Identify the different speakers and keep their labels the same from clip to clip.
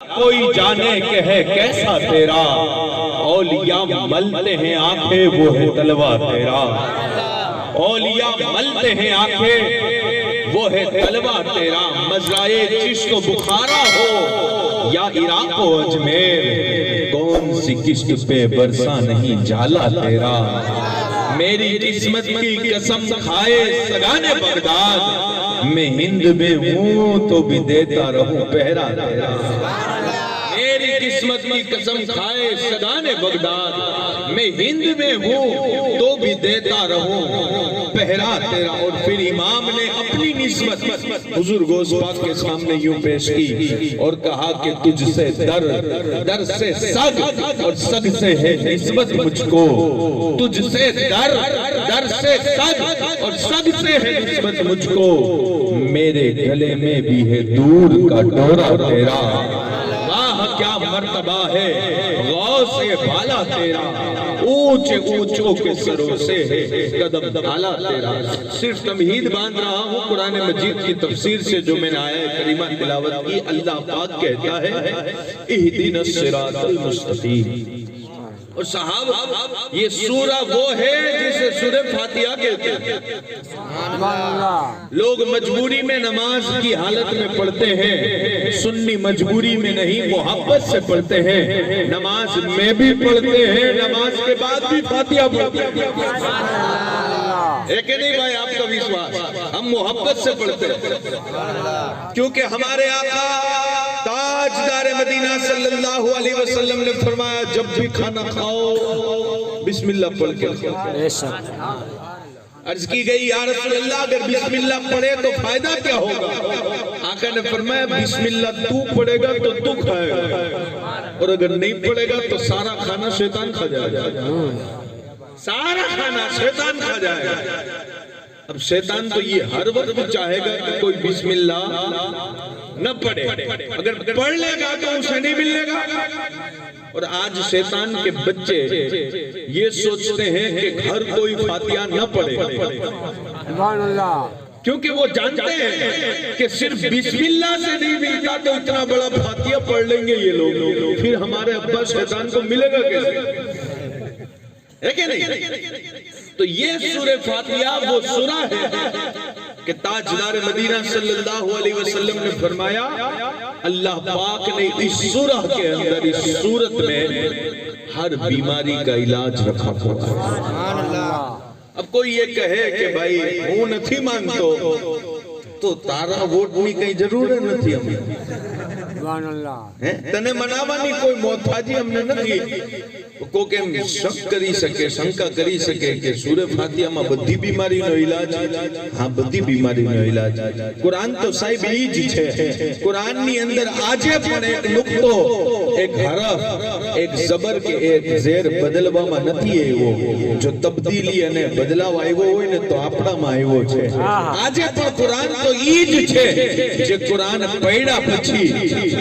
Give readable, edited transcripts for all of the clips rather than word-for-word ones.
Speaker 1: کوئی جانے کہ ہے کیسا تیرا، اولیاء ملتے ہیں آنکھیں وہ ہے طلوہ تیرا، اولیاء ملتے ہیں آنکھیں وہ ہے طلوہ تیرا، مزرائے چشت و بخارا ہو یا عراق و اجمیر، کون سی کشت پہ برسا نہیں جالا تیرا، میری قسمت کی قسم کھائے سگانے بغداد، میں ہند میں ہوں تو بھی دیتا رہوں پہرا تیرا، میری قسمت کی قسم کھائے سگانے بغداد، میں ہند میں ہوں تو بھی دیتا رہوں پہرا تیرا۔ اور پھر امام نے اپنی نسبت حضور غوث پاک کے سامنے یوں پیش کی اور کہا کہ تجھ سے در سے سگ اور سگ سے ہے نسبت مجھ کو، تجھ سے در سے سگ اور سگ سے ہے نسبت مجھ کو، میرے گلے میں بھی ہے دور کا ڈورا تیرا، واہ کیا مرتبہ ہے غوث بالا تیرا، اونچے اونچوں کے سروں سے ہے قدم ڈالا تیرا۔ صرف تمہید باندھ رہا ہوں قرآن مجید کی تفسیر سے جو میں نے آیت کریمہ تلاوت کی۔ اللہ پاک کہتا ہے اہدنا الصراط المستقیم، اور صحابہ یہ سورہ وہ ہے جسے سورہ فاتحہ کہتے ہیں۔ لوگ مجبوری میں نماز کی حالت میں پڑھتے ہیں، سنی مجبوری میں نہیں محبت سے پڑھتے ہیں، نماز میں بھی پڑھتے ہیں، نماز کے بعد بھی فاتحہ پڑھتے ہیں، ہے کہ نہیں بھائی آپ کا وشواس؟ ہم محبت سے پڑھتے ہیں کیونکہ ہمارے آقا تاجدار مدینہ صلی اللہ علیہ وسلم نے فرمایا جب بھی کھانا کھاؤ بسم اللہ پڑھ کے کھاؤ۔ عرض کی گئی یا رسول اللہ اگر بسم اللہ پڑھے تو فائدہ کیا ہوگا؟ آقا نے فرمایا بسم اللہ تو پڑھے گا تو تو کھائے گا، اور اگر نہیں پڑھے گا تو سارا کھانا شیطان کھا جائے گا، سارا کھانا شیطان کھا جائے گا۔ اب شیطان تو یہ ہر وقت چاہے گا کہ کوئی بسم اللہ نہ پڑھے، اگر پڑھ لے گا تو اسے نہیں ملے گا۔ اور آج شیطان کے بچے یہ سوچتے ہیں کہ ہر کوئی فاتحہ نہ پڑھے، کیونکہ وہ جانتے ہیں کہ صرف بسم اللہ سے نہیں ملتا تو اتنا بڑا فاتحہ پڑھ لیں گے یہ لوگ، پھر ہمارے ابا شیطان کو ملے گا کیسے؟ ہے کہ نہیں؟ تو یہ سورہ فاتحہ وہ سورہ ہے کہ تاجدار مدینہ صلی اللہ علیہ وسلم نے فرمایا اللہ پاک نے اس سورہ کے اندر اس سورت میں ہر بیماری کا علاج رکھا ہوا۔ اب کوئی یہ کہے کہ بھائی ہوں نتھی مانگتو تو تارا ووٹ نہیں کہیں ضرور ہے نتھی ہمیں، تنے مناوانی کوئی محتاجی ہم نے نتھی کو کہ شک کری سکے شنکا کری سکے کہ سورہ فاتحہ میں بدھی بیماری نو علاج، ہاں بدھی بیماری نو علاج۔ قرآن تو صاحب ایج چھے، قرآن نی اندر آجے پر ایک نقطو ایک حرف ایک زبر کے ایک زیر بدلوا ما نتی ہے وہ جو تبدیلی ہے بدلاو آئے وہ ہوئی نے تو اپنا ماں وہ چھے، آجے پر قرآن تو ایج چھے جے قرآن پیڑا پچھی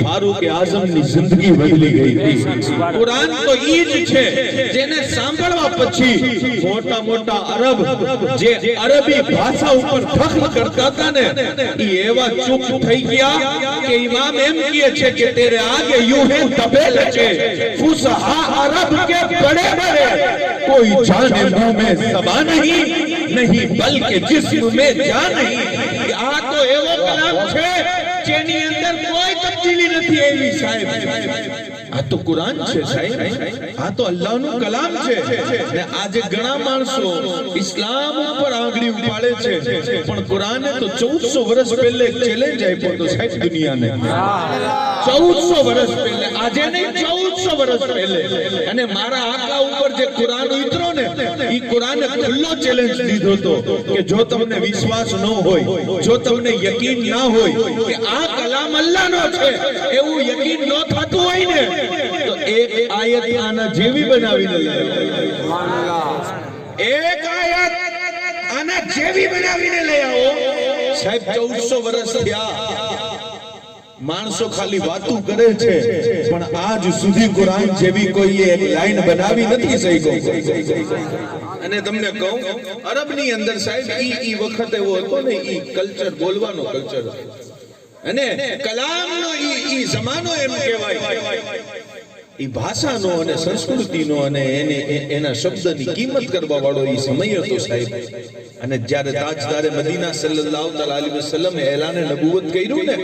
Speaker 1: فاروق اعظم نی زندگی بدلی گئی تھی، قرآن تو ایج جنہیں سامبڑوا پچھی موٹا موٹا عرب جے عربی بھاشا اوپر فخر کرتا تھا نے یہ وہ چپ تھئی کیا کہ امام ایم کیے چھے کہ تیرے آگے یوں ہیں دبے لچے فسحا عرب کے بڑے بڑے، کوئی جانے منہ میں زبا نہیں بلکہ جسم میں جان نہیں۔ آ تو ایوہ کلام چھے چینی اندر کوئی تبدیلی نہ تھی ایوی صاحب، آ تو قرآن چھے صاحب، آ تو اللہ نو کلام چھے۔ آج گنا مانسو اسلام پر آنگڑی اپاڑے چھے پر قرآن تو 1400 ورس پہلے چلے جائے پر تو صاحب دنیا نے 1400 ورس پہلے آجے نہیں 1400 ورس پہلے یعنی مارا آقا اوپر جے قرآن اترو نے یہ قرآن کھلو چیلنج دی دو تو کہ جو تم نے وشواس نہ ہوئی جو تم نے یقین نہ ہوئی کہ آ کلام اللہ نو چھے اے وہ یقین نہ تھا تو ہوئی نے تو ایک آیت آنا جیوی بناوی نے لے ایک آیت آنا جیوی بناوی نے لے آؤ صاحب 1400 ورس تھیا مانسو خالی باتوں کرے چھے پر آج سودھی قرآن جیوی کوئی ایک لائن بناوی نتی صحیح کو انہیں تم نے کہوں عرب نہیں اندر صاحب ای وقت ہے وہ تو نہیں ای کلچر بولوانو کلچر અને કલામનો ઈ જમાનો એમ કહેવાય, ઈ ભાષાનો અને સંસ્કૃતિનો અને એના શબ્દની કિંમત કરવા વાળો ઈ સમય હતો સાહેબ. અને જ્યારે તાજદારે મદીના સલ્લલ્લાહુ અલૈહિ વસલ્લમ એલાને નબુવત કર્યું ને,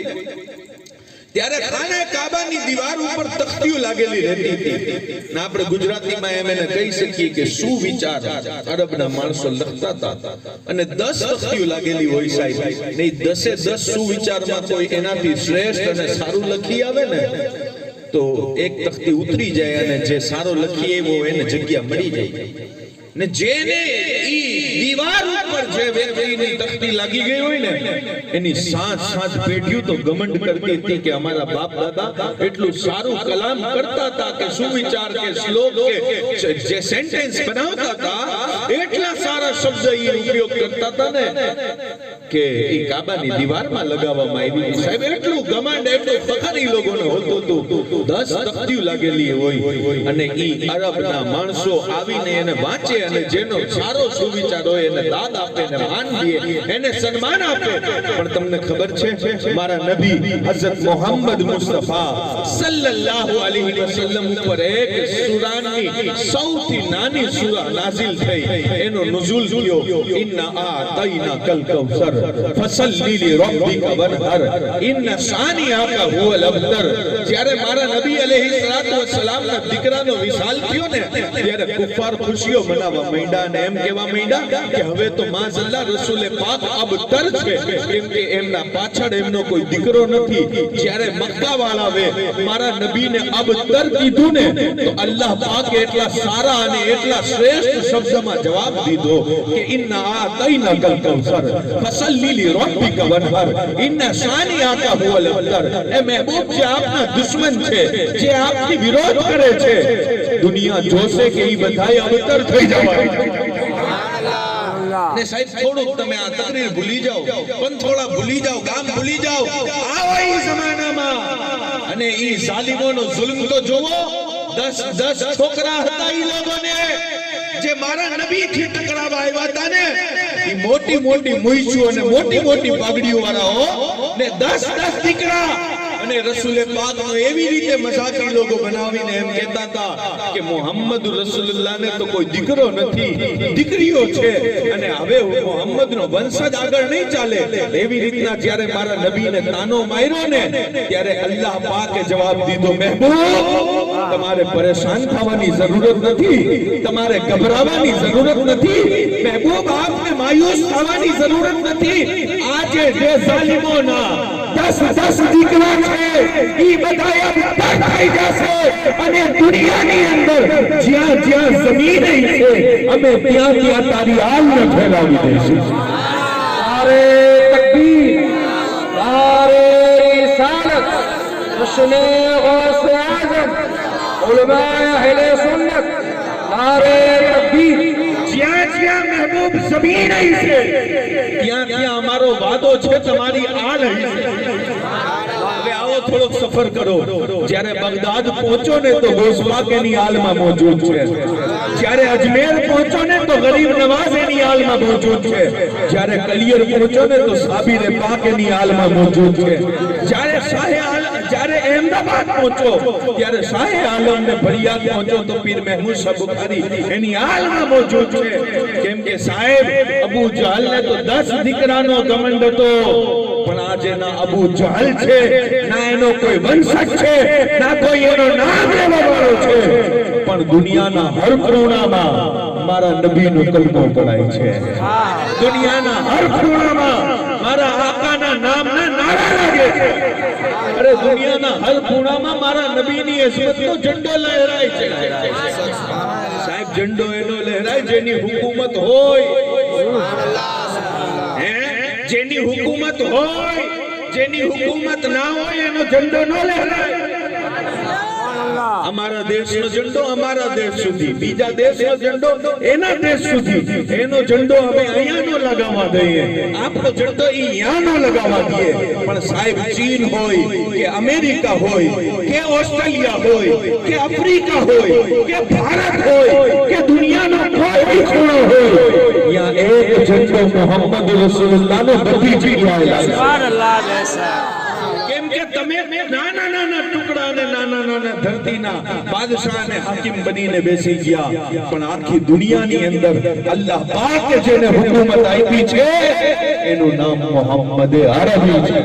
Speaker 1: ત્યારે ખાને કાબાની દીવાર ઉપર તખ્તીઓ લાગેલી રહેતી હતી. ને આપણે ગુજરાતીમાં એમ એને કહી શકીએ કે સુવિચાર અરબના માણસો લખતા હતા. અને 10 તખ્તીઓ લાગેલી હોય સાહેબ. ને 10 સુવિચારમાં કોઈ એનાથી શ્રેષ્ઠ અને સારું લખી આવે ને તો એક તખ્તી ઉતરી જાય અને જે સારો લખી એવો એને જગ્યા મળી જાય. ને જેને ઈ દીવાર ઉપર જે વ્યક્તિની તખ્તી લાગી ગઈ હોય ને એની સાંજ પેઢીઓ તો ગમંડ કરતી હતી કે અમારા બાપ દાદા એટલું સારું કલામ કરતા હતા કે સુવિચાર કે શ્લોક કે જે સેન્ટેન્સ બનાવતા હતા એટલા સારા શબ્દ ઈ ઉપયોગ કરતા હતા ને કે ઈ કાબાની દીવારમાં લગાવવામાં આવી. સાહેબ એટલું ગમંડ એટલું ફખર ઈ લોકોને હોતું હતું. 10 તખ્તીઓ લાગેલી હોય અને ઈ અરબના માણસો આવીને એને વાંચે અને જેનો સારો સુવિચાર હોય એને દાદ આપે ને માન દે એને સન્માન આપે. પણ તમને ખબર છે મારા નબી હઝરત મોહમ્મદ મુસ્તફા સલ્લલ્લાહુ અલૈહિ વસલ્લમ ઉપર એક સૂરાની સૌથી નાની સૂરા નાઝિલ થઈ, એનો નુઝુલ થયો ઇન્ના આતૈના કલ કૌસર ફસલ્લી લિરબ્બિકા વનહર ઇન્ના શાનિઆકા હુવલ અબતર. જ્યારે મારા નબી અલૈહિ સલાતુ વસલામના દીકરાનો વિશાલ થયો ને ત્યારે કુફાર ખુશીઓ મનાવવા માંડ્યા ને એમ કહેવા માંડ્યા કે હવે તો માઝલ્લા રસૂલે પાક અબતર છે, કેમ કે એમના પાછળ એમનો કોઈ દીકરો નથી. જ્યારે મક્કા વાળાએ મારા નબીને અબતર કીધું ને તો અલ્લાહ પાકે એટલા સારા અને એટલા શ્રેષ્ઠ શબ્દમાં જવાબ દીધો કે ઇન્ના આતૈના કલ કૌસર ફસલ્લી લિરબ્બિકા વનહર ઇન્ના શાનિઆકા હુવલ અબતર. એ મહેબૂબ જે આપના દુશ્મન છે, જે આપની વિરોધ કરે છે, દુનિયા જોશે કે ઈ બધાય અબતર થઈ જવાય. ને સાહેબ થોડુંક તમે આ તકરીર ભૂલી જાઓ, પણ થોડા ભૂલી જાઓ, ગામ ભૂલી જાઓ, આવો ઈ જમાનામાં અને ઈ ઝાલિમોનો જુલ્મ તો જોવો. 10 છોકરા હતા ઈ લોકોને જે મારા નબી થી ટકરાવા આવ્યા હતા ને, ઈ મોટી મોટી મુઈચું અને મોટી મોટી પાઘડીઓ વાળાઓ ને 10 દીકરા. અને રસૂલે પાકનો એવી રીતે મજાકી લોકો બનાવીને એમ કહેતા હતા કે મોહમ્મદ રસૂલુલ્લાહને તો કોઈ દીકરો નથી, દીકરીઓ છે અને હવે મોહમ્મદનો વંશજ આગળ નહીં ચાલે. એવી રીતના જ્યારે મારા નબીને તાનો માર્યો ને ત્યારે અલ્લાહ પાકે જવાબ દીધો, મહેબૂબ તમારે પરેશાન થવાની જરૂરત નથી, તમારે ગભરાવાની જરૂરત નથી, મહેબૂબ આપને માયુસ થવાની જરૂરત નથી. આજે જે ઝાલિમોના 10 દીકરા છે ઈ બધાય અબતર થઈ જશે અને દુનિયાની અંદર જ્યાં જ્યાં જમીન છે અમે ત્યાં ત્યાં તારી આલને ફેલાવી દઈશું.
Speaker 2: नारे तकबीर, नारे रिसालत, जश्न गौसे आज़म, उलमाए अहले सुन्नत, नारे तकबीर.
Speaker 1: જ્યાં જ્યાં મહેબૂબ જમીન છે ત્યાં ત્યાં અમારો વાદો છે તમારી આલ છે. હવે આવો થોડોક સફર કરો. જ્યારે બગદાદ પહોંચો ને તો ગોસપાકેની આલમાં મોજૂદ છે. જ્યારે અજમેર પહોંચો ને તો ગરીબ નવાઝ એની આલમાં મોજૂદ છે. જ્યારે કલિયર પહોંચો ને તો સાબિર પાક એની આલમાં મોજૂદ છે. જ્યારે અહેમદાબાદ પહોંચો ત્યારે શાહે આલમ ને ફરિયાદ પહોંચો તો પીર મહેમૂદ શાહ બુખારી એની આલમાં મોજૂદ છે. કેમ કે સાહેબ અબુ જહલ ને તો 10 દીકરાનો ઘમંડ હતો, પણ આજે ના અબુ જહલ છે, ના એનો કોઈ વંશજ છે, ના કોઈ એનો નામ લેવા વાળો છે, પણ દુનિયાના હર ખૂણામાં મારા નબીનો કલમો પડાય છે. દુનિયાના હર ખૂણામાં મારા આકાના નામના નારા લાગે છે. અરે દુનિયાના હર ખૂણામાં મારા નબીની ઇઝ્મતનો ઝંડો લહેરાય છે. સાહેબ ઝંડો એનો લહેરાય જેની હુકુમત હોય, જેની હુકુમત હોય, જેની હુકુમત ના હોય એનો ઝંડો ન લહેરાય. અમારા દેશનો ઝંડો અમારા દેશ સુધી, બીજા દેશનો ઝંડો એના દેશ સુધી, એનો ઝંડો હવે અહીંયા નો લગાવવા દઈએ, આપણો ઝંડો અહીંયા નો લગાવવા દઈએ. પણ સાહેબ ચીન હોય કે અમેરિકા હોય કે ઓસ્ટ્રેલિયા હોય કે આફ્રિકા હોય કે ભારત હોય કે દુનિયાનો કોઈ ખૂણો હોય, ત્યાં એક ઝંડો મોહમ્મદ રસૂલુલ્લાહનો બધી જગ્યાએ લાગે. સુભાનઅલ્લાહ. કે તમે નાના નાના ટુકડા અને નાના નાના ધરતીના બાદશાહ અને હાકિમ બનીને બેસી ગયા, પણ આખી દુનિયાની અંદર અલ્લાહ પાકે જેને હુકુમત આપી છે એનું નામ મોહમ્મદ અરબી છે.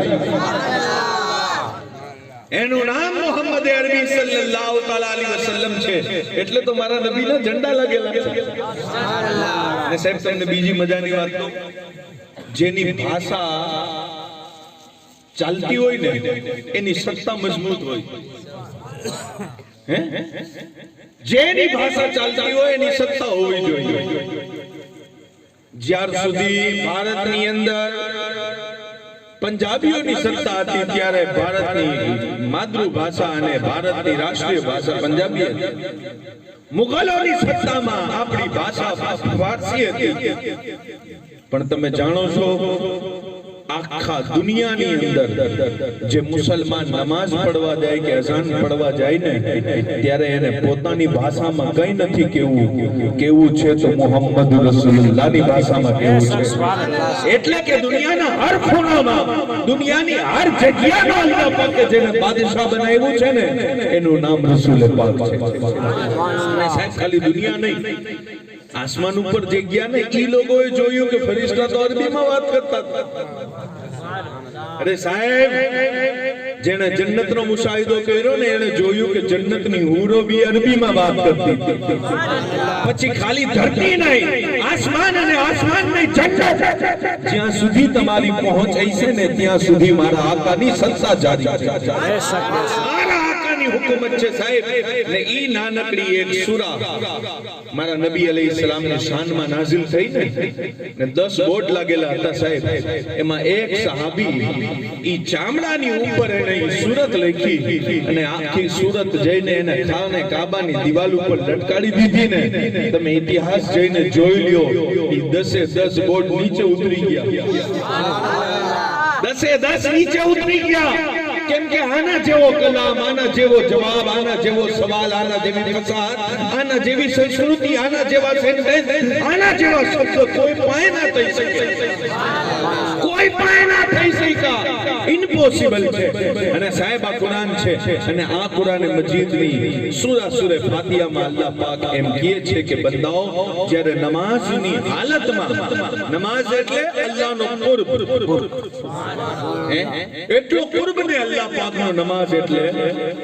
Speaker 1: એનું નામ મોહમ્મદ અરબી સલ્લલ્લાહુ તઆલા અલૈહિ વસલ્લમ છે. એટલે તો મારા નબીના ઝંડા લાગેલા છે. અને સાહેબ તમને બીજી મજાની વાત કહું, જેની ભાષા ચાલતી હોય ને એની સત્તા મજબૂત હોય. હે, જેની ભાષા ચાલતી હોય એની સત્તા હોવી જોઈએ. જ્યાર સુધી ભારતની અંદર પંજાબીઓની સત્તા હતી ત્યારે ભારતની માતૃભાષા અને ભારતની રાષ્ટ્રીય ભાષા પંજાબી હતી. મુગલોની સત્તામાં આપણી ભાષા ફારસી હતી. પણ તમે જાણો છો આખા દુનિયાની અંદર જે મુસલમાન નમાઝ પડવા જાય કે અઝાન પડવા જાય ને ત્યારે એને પોતાની ભાષામાં કઈ નથી કેવું છે તો મોહમ્મદ રસૂલુલ્લાહની ભાષામાં કેવું છે. એટલે કે દુનિયાના હર ખૂણામાં, દુનિયાની હર જગ્યામાં અલ્લાહ પાકે જેને બાદશાહ બનાવ્યું છે ને એનું નામ રસૂલ પાક છે. સાહેબ ખાલી દુનિયા નહીં, આસમાન ઉપર જે ગયા ને ઈ લોકોએ જોયું કે ફરિશ્તા તો અરબીમાં વાત કરતા હતા. અરે સાહેબ, જેને જન્નતનો મુશાહિદો કર્યો ને એને જોયું કે જન્નતની હૂરો બી અરબીમાં વાત કરતી. પછી ખાલી ધરતી નહીં, આસમાન અને આસમાન નહીં, જન્નત જ્યાં સુધી તમારી પહોંચ હશે ને ત્યાં સુધી મારા આકાની સત્તા જારી છે. મારા આકાની હુકુમત છે સાહેબ. ને ઈ નાનકડી એક સૂરા મારા નબી અલૈહિસ્સલામની શાનમાં નાઝિલ થઈ ને 10 બોર્ડ લાગેલા હતા સાહેબ. એમાં એક સહાબી ઈ ચામડાની ઉપર એને સૂરત લખી અને આખી સૂરત જઈને એને ખાને કાબાની દિવાલ ઉપર લટકાડી દીધી ને તમે ઇતિહાસ જઈને જોઈ લ્યો, ઈ 10 બોર્ડ નીચે ઉતરી ગયા. 10 નીચે ઉતરી ગયા. કેમ કે આના જેવો કલામ, આના જેવો જવાબ, આના જેવો સવાલ, આના જેવી ફસાદ, આના જેવી સંસ્કૃતિ, આના જેવા સેન્ટેન્સ, આના જેવા શબ્દ કોઈ પાસે ના થઈ શકે. કોઈ પાસે ના થઈ શકા. ઇમ્પોસિબલ છે. અને સાહેબ આ કુરાન છે અને આ કુરાન મજીદની સૂરે ફાતિહામાં અલ્લાહ પાક એમ કહે છે કે બંદાઓ જ્યારે નમાઝની હાલતમાં, નમાઝ એટલે અલ્લાહનો કુર્બ, એટલો કુર્બ ને અલ્લાહ પાકનો નમાઝ એટલે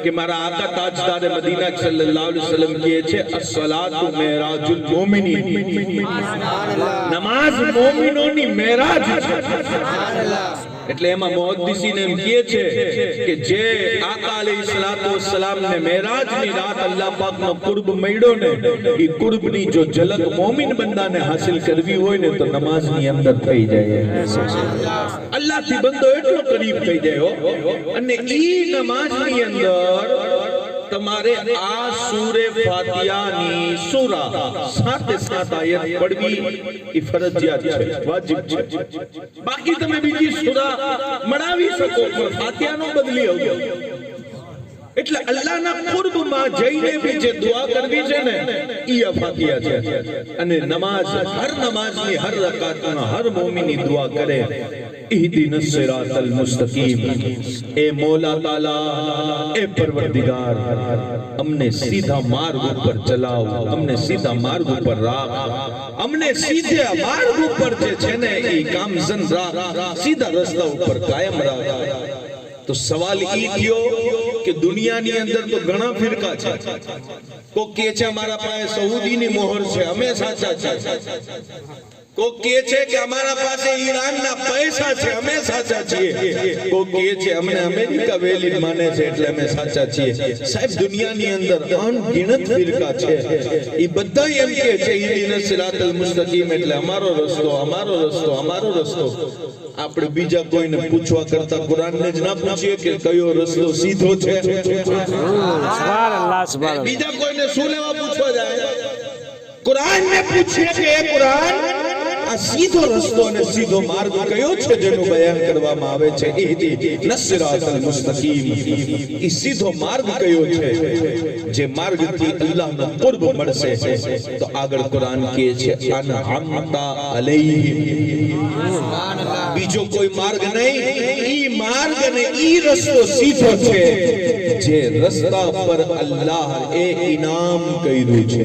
Speaker 1: કે મારા આકા તાજદાર મદીના સલ્લલ્લાહુ અલૈહિ વસલ્લમ કહે છે અસ-સલાતુ મેરાજુલ મુમિનીન. નમાઝ મોમિનોની મેરાજ છે. એટલે એમાં મુહદ્દિસીન એમ કહે છે કે જે આકા અલૈહિસ્સલાતુ વસ્સલામને મેરાજની રાત અલ્લાહ પાકનો કુર્બ મળ્યો ને એ કુર્બની જો ઝલક મોમિન બંદાને હાસિલ કરવી હોય ને તો નમાઝની અંદર થઈ જાય. અલ્લાહથી બંદો એટલો કરીબ થઈ જાય. અને ઈ નમાઝની અંદર તમારે આ સૂરે ફાતિહાની સૂરા 7 આયત પડવી ઈ ફરજિયાત છે, વાજિબ છે. બાકી તમે બીજી સૂરા મળાવી શકો પણ ફાતિહાનો બદલી આવજો. એટલે અલ્લાહના કુર્બમાં જઈને બી જે દુઆ કરવી છે ને ઈ આ ફાતિહા છે. અને નમાઝ, હર નમાઝની હર રકાતમાં હર મોમિની દુઆ કરે ઇહદિનસ સિરાતલ મુસ્તકીમ, એ મૌલા તાલા, એ પરવરદિગાર અમને સીધા માર્ગ ઉપર ચલાવ, અમને સીધા માર્ગ ઉપર રાખ, અમને સીધા માર્ગ ઉપર જે છે ને એ કામઝન રાખ, સીધા રસ્તા ઉપર કાયમ રાખ. તો સવાલ ઈ થયો કે દુનિયાની અંદર તો ઘણા ફિરકા છે. કોક કહે છે અમારા પાસે સઉદીની મોહર છે, અમે સાચા છે. કોક કહે છે કે અમારા પાસે ઈરાનના પૈસા છે, અમે સાચા છીએ. કોક કહે છે અમને અમેરિકા વેલી માને છે એટલે અમે સાચા છીએ. સાહેબ દુનિયાની અંદર અનગિનત ફિરકા છે. એ બધા એમ કહે છે ઇહદિનસ સિરાતલ મુસ્તકીમ એટલે અમારો રસ્તો, અમારો રસ્તો, અમારો રસ્તો. આપણે બીજા કોઈને પૂછવા કરતા કુરાનને જ ના પૂછીએ કે કયો રસ્તો સીધો છે. બીજા કોઈને શું લેવા પૂછવા જાય? કુરાનને પૂછીએ કે એ કુરાન આ સીધો રસ્તો અને સીધો માર્ગ કયો છે જેનું બયાન કરવામાં આવે છે ઇહદિનસ સિરાતલ મુસ્તકીમ. એ સીધો માર્ગ કયો છે જે માર્ગથી અલ્લાહનો કુર્બ મળશે? તો આગળ કુરાન કહે છે અનઅમતા અલૈહિમ, બીજો કોઈ માર્ગ નહીં. ઈ માર્ગ અને ઈ રસ્તો સીધો છે જે રસ્તા પર અલ્લાહ એ ઇનામ કર્યું છે.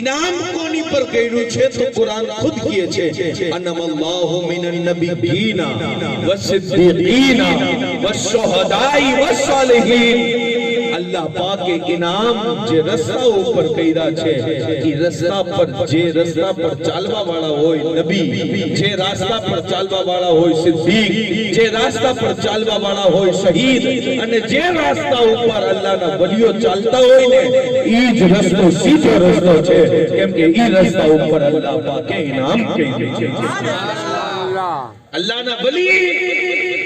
Speaker 1: ઇનામ કોની પર કર્યું છે તો કુરાન ખુદ કહે છે અનમલ્લાહુ મિનન નબિય્યીના વસિદ્દીકીના વશુહદાઈ વસાલિહીન. અલ્લાહ પાકે ઇનામ જે રસ્તા ઉપર કર્યા છે ઈ રસ્તા પર જે રસ્તા પર ચાલવા વાળા હોય નબી, જે રસ્તા પર ચાલવા વાળા હોય સિદ્દીક, જે રસ્તા પર ચાલવા વાળા હોય શહીદ, અને જે રસ્તા ઉપર અલ્લાહના વલીઓ ચાલતા હોય ને ઈ જ રસ્તો સીધો રસ્તો છે, કેમ કે ઈ રસ્તા ઉપર અલ્લાહ પાકે ઇનામ કર્યું છે. અલ્લાહના વલી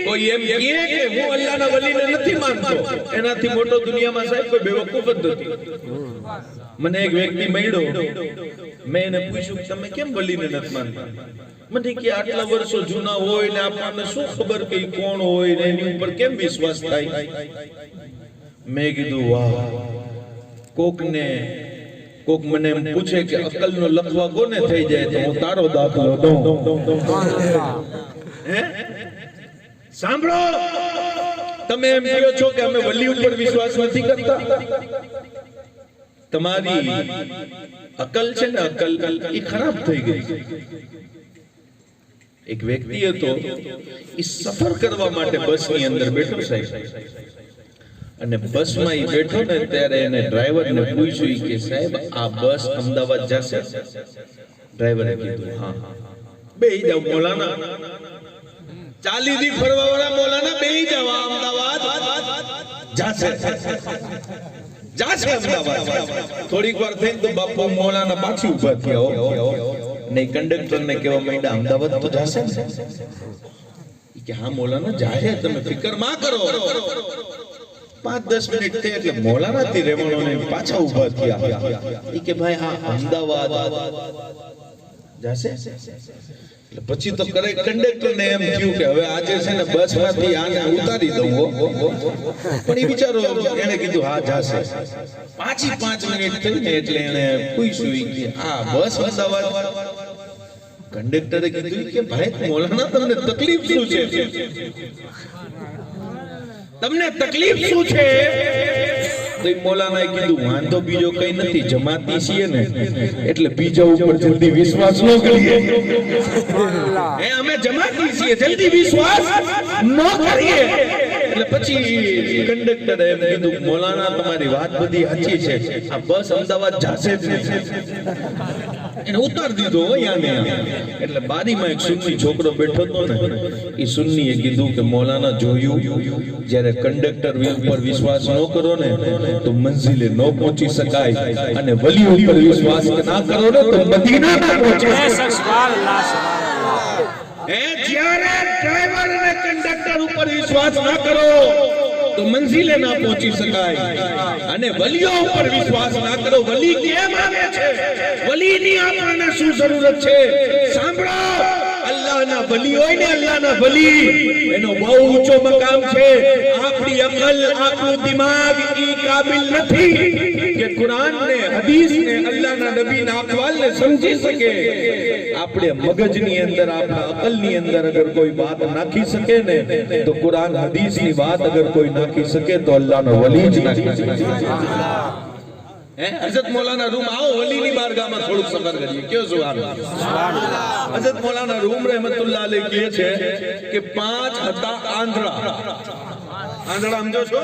Speaker 1: કોઈ એમ કહે કે હું અલ્લાહના વલીને નથી માનતો, એનાથી મોટો દુનિયામાં સાહેબ કોઈ બેવકૂફ જ નથી. મને એક વ્યક્તિ મળ્યો, મેં એને પૂછ્યું તમે કેમ વલીને નથી માનતા? મને કે આટલા વર્ષો જૂના હોય ને આપણને શું ખબર કે કોણ હોય ને એની ઉપર કેમ વિશ્વાસ થાય? મેં કીધું વાહ, કોક મને એમ પૂછે કે અકલનો લખવા કોને થઈ જાય તો હું તારો દાખલો દઉં. હે સાંભળો, તમે એમ કહો છો કે અમે વલી ઉપર વિશ્વાસ નથી કરતા. તમારી અકલ છે ને, અકલ એ ખરાબ થઈ ગઈ. એક વ્યક્તિ હતો, એ સફર કરવા માટે બસની અંદર બેઠો સાહેબ, અને બસમાં એ બેઠો ને ત્યારે એને ડ્રાઈવરને પૂછ્યું કે સાહેબ આ બસ અમદાવાદ જશે? ડ્રાઈવરે કીધું હા. બેહી જાવ મોલાના, ચાલી દી ફરવા વાળા મોલાના બેહી જાવ, અમદાવાદ જાશે અમદાવાદ. થોડીક વાર થઈને તો બાપુ મોલાના પાછી ઉભા થયા ને કંડક્ટર ને કહેવા માંડ્યા અમદાવાદ તો જાશે ને? કે હા મોલાના જાહે, તમે ફિકર માં કરો. 5-10 મિનિટ થઈ એટલે મોલાનાથી રેવણો ને પાછા ઉભા થયા. ઈ કે ભાઈ હા અમદાવાદ જાશે. એટલે પછી તો કરે કંડક્ટર ને એમ થયું કે હવે આજે છે ને બસ માંથી આને ઉતારી દઉં, પણ એ બિચારો એને કીધું હા જાશે. પાછી 5 મિનિટ થઈ ને એટલે એને પૂછ્યું કે આ બસ અમદાવાદ? કંડક્ટરે કીધું કે ભાઈ મોલાના તમને તકલીફ શું છે? તમને તકલીફ શું છે? તો મોલાનાએ કીધું વાંધો બીજો કઈ નથી, જમાતી છીએ ને એટલે બીજા ઉપર જલ્દી વિશ્વાસ ન કરીએ. અમે જમાતી છીએ, જલ્દી વિશ્વાસ ન કરીએ. એટલે પછી કંડક્ટરે એમ કીધું મોલાના તમારી વાત બધી સાચી છે, આ બસ અમદાવાદ જાશે જ નહીં. એને ઉતાર દીધો અહીંયા. એટલે બારીમાં એક સુન્ની છોકરો બેઠો હતો ને, એ સુન્નીએ કીધું કે મોલાના જોયું, જ્યારે કંડક્ટર ઉપર વિશ્વાસ ન કરો ને તો મંઝિલે ન પહોંચી શકાય, અને વલી ઉપર વિશ્વાસ ના કરો ને તો મદીના ના પહોંચે. જ્યારે ડ્રાઈવર અને કંડક્ટર ઉપર વિશ્વાસ ના કરો તો મંઝિલે ના પહોંચી શકાય, અને વલીઓ ઉપર વિશ્વાસ ના કરો. વલી કેમ આવે છે? વલીની આપણને શું જરૂરત છે? સાંભળો, અલ્લાહના વલી હોય ને, અલ્લાહના વલી એનો બહુ ઊંચો મકામ છે. આપણી અકલ, આપણું દિમાગ ઈ કાબિલ નથી કે કુરાન ને, હદીસ ને, અલ્લાહના નબીના અકવાલ ને સમજી શકે. આપણે મગજની અંદર, આપણા અકલની અંદર અગર કોઈ વાત નાખી શકે ને તો કુરાન હદીસની વાત અગર કોઈ નાખી શકે તો અલ્લાહનો વલી જ નાખી શકે. હઝરત મૌલાના રૂમ આવો, વલીની બારગાહમાં થોડુંક સફર કરીએ. કયો સુભાન હઝરત મૌલાના રૂમ રહેમતુલ્લાહ અલૈહ કહે છે કે 5 હતા આંધળા. આંધળા સમજો છો?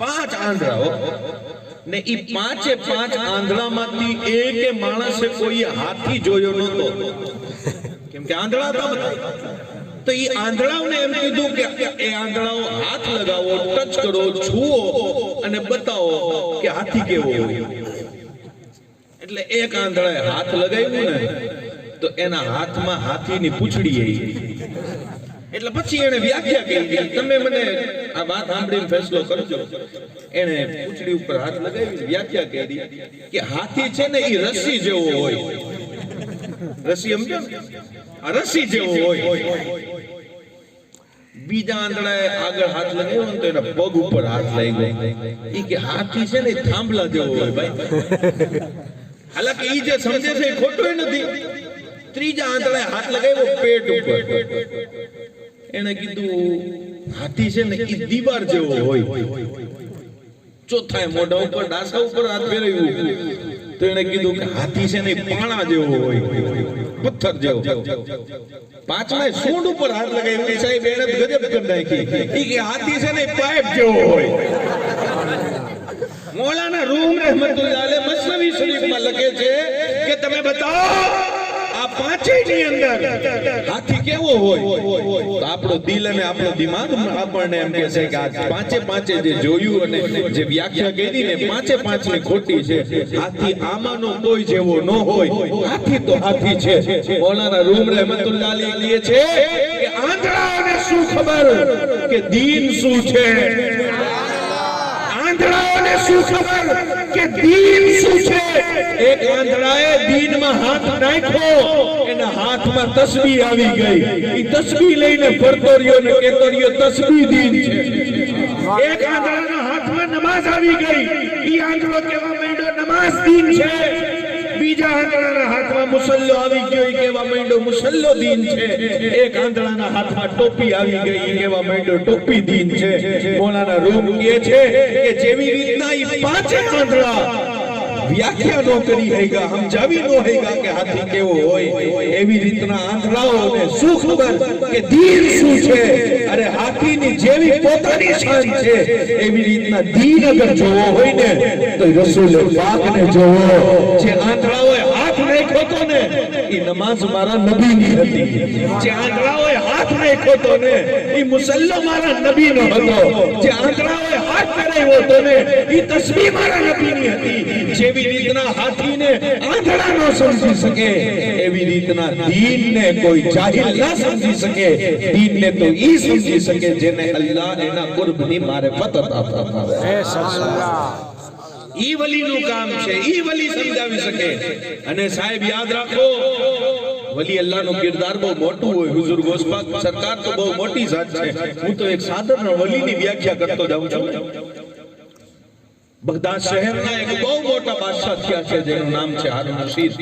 Speaker 1: 5 આંધળા ને ઈ 5 આંધળામાંથી એક માણસે કોઈ હાથી જોયો નહોતો, કેમ કે આંધળા હતા બધા. તો ઈ આંધળાઓને એમ કીધું કે એ આંધળાઓ હાથ લગાવો, ટચ કરો, છુઓ અને બતાવો કે હાથી કેવો હોય. એટલે એક આંધળાએ હાથ લગાવ્યું ને તો એના હાથમાં હાથીની પૂંછડી આવી. એટલે પછી એને વ્યાખ્યા કરી, તમે મને આ વાત સાંભળીને ફેસલો કરજો. એને પૂંછડી ઉપર હાથ લગાવી વ્યાખ્યા કરી કે હાથી છે ને ઈ રસ્સી જેવો હોય. રસ્સી સમજો ને, આ રસ્સી જેવો હોય. બીજા આંધળાએ આગળ હાથ લગાવ્યો ને તો એના પગ ઉપર હાથ લાગ્યો. ઈ કે હાથી છે ને થાંભલા જેવો હોય ભાઈ. હાલાકી ઈ જે સમજે છે એ ખોટું નથી. ત્રીજા આંધળાએ હાથ લગાવ્યો પેટ ઉપર. એને કીધું હાથી છે ને એ દીવાર જેવો હોય, ચોથાએ મોઢા ઉપર ડાસા ઉપર હાથ ફેરવ્યું તો એને કીધું કે હાથી છે ને પાણા જેવો હોય, પથ્થર જેવો. પાંચમાએ સૂંઢ ઉપર હાથ લગાવ્યો, સાહેબ એને ગજબ કરી નાખી, ઈ કે હાથી છે ને પાઇપ જેવો હોય. મૌલાના રૂમ રહેમતુલ્લાહ અલૈહ મસનવી શરીફમાં લખે છે કે તમે બતાવો આ પાંચેયની અંદર હાથી કેવો હોય. તો આપણો દિલ અને આપણો દિમાગ આપણને એમ કહે છે કે આ પાંચે જે જોયું અને જે વ્યાખ્યા કરી ને પાંચની ખોટી છે. હાથી આમાંનો કોઈ જેવો ન હોય, હાથી તો હાથી છે. મૌલાના રૂમ રહેમતુલ્લાહ અલૈહ કહે છે કે આંધળાઓને શું ખબર કે દીન શું છે, આંધળાઓને શું ખબર કે દીન શું છે. એક આંધળાએ દીનમાં હાથ નાખ્યો, એના હાથમાં તસ્બીહ આવી ગઈ, ઈ તસ્બીહ લઈને ફરતો રહ્યો ને કહેતો રહ્યો તસ્બીહ દીન છે. એક આંધળાના હાથમાં નમાઝ આવી ગઈ, ઈ આંધળો કહેવા માંડ્યો નમાઝ દીન છે. બીજા આંધળાના હાથમાં મુસલ્લો આવી ગયો, ઈ કહેવા માંડ્યો મુસલ્લો દીન છે. એક આંધળાના હાથમાં ટોપી આવી ગઈ, ઈ કહેવા માંડ્યો ટોપી દીન છે. મૌલાના રૂમ કહે છે કે જેવી રીતના ઈ પાંચે આંધળા વ્યાખ્યા નો કરી હેગા, સમજાવી નો હેગા કે હાથી કેવો હોય, એવી રીતના આંધળાઓને શું ખબર કે દીન શું છે. અરે હાથીની જેવી પોતાની શાન છે, એવી રીતના દીન અગર જોવો હોય ને તો રસૂલ પાકને જોવો. જે આંધળાઓએ હાથ નાખ્યો તો ને ઈ નમાઝ મારા નબીની હતી, જે આંધળાઓએ હાથ નાખ્યો તો ને ઈ મુસલ્લો મારા નબીનો હતો, જે આંધળાઓએ હાથ કરાવ્યો તો ને ઈ તસ્બીહ મારા નબીની હતી. જેવી રીતના હાથીને આંધળા ન સમજી શકે, એવી રીતના દીનને કોઈ જાહિલ ના સમજી શકે. દીનને તો ઈ સમજી શકે જેને અલ્લાહ એના કુર્બની મારિફત અતા ફરમાવે. ઈ વલીનું કામ છે, ઈ વલી સમજાવી શકે. અને સાહેબ યાદ રાખો, વલી અલ્લાહનું કિરદાર બહુ મોટું હોય. હુઝુર ગોસ્પાક સરકાર તો બહુ મોટી જાત છે. હું તો એક સાધારણ વલીની વ્યાખ્યા કરતો જાઉં છું. બગદાદ શહેરના એક બહુ મોટા બાદશાહ થયા છે જેનું નામ છે હારૂન રશીદ.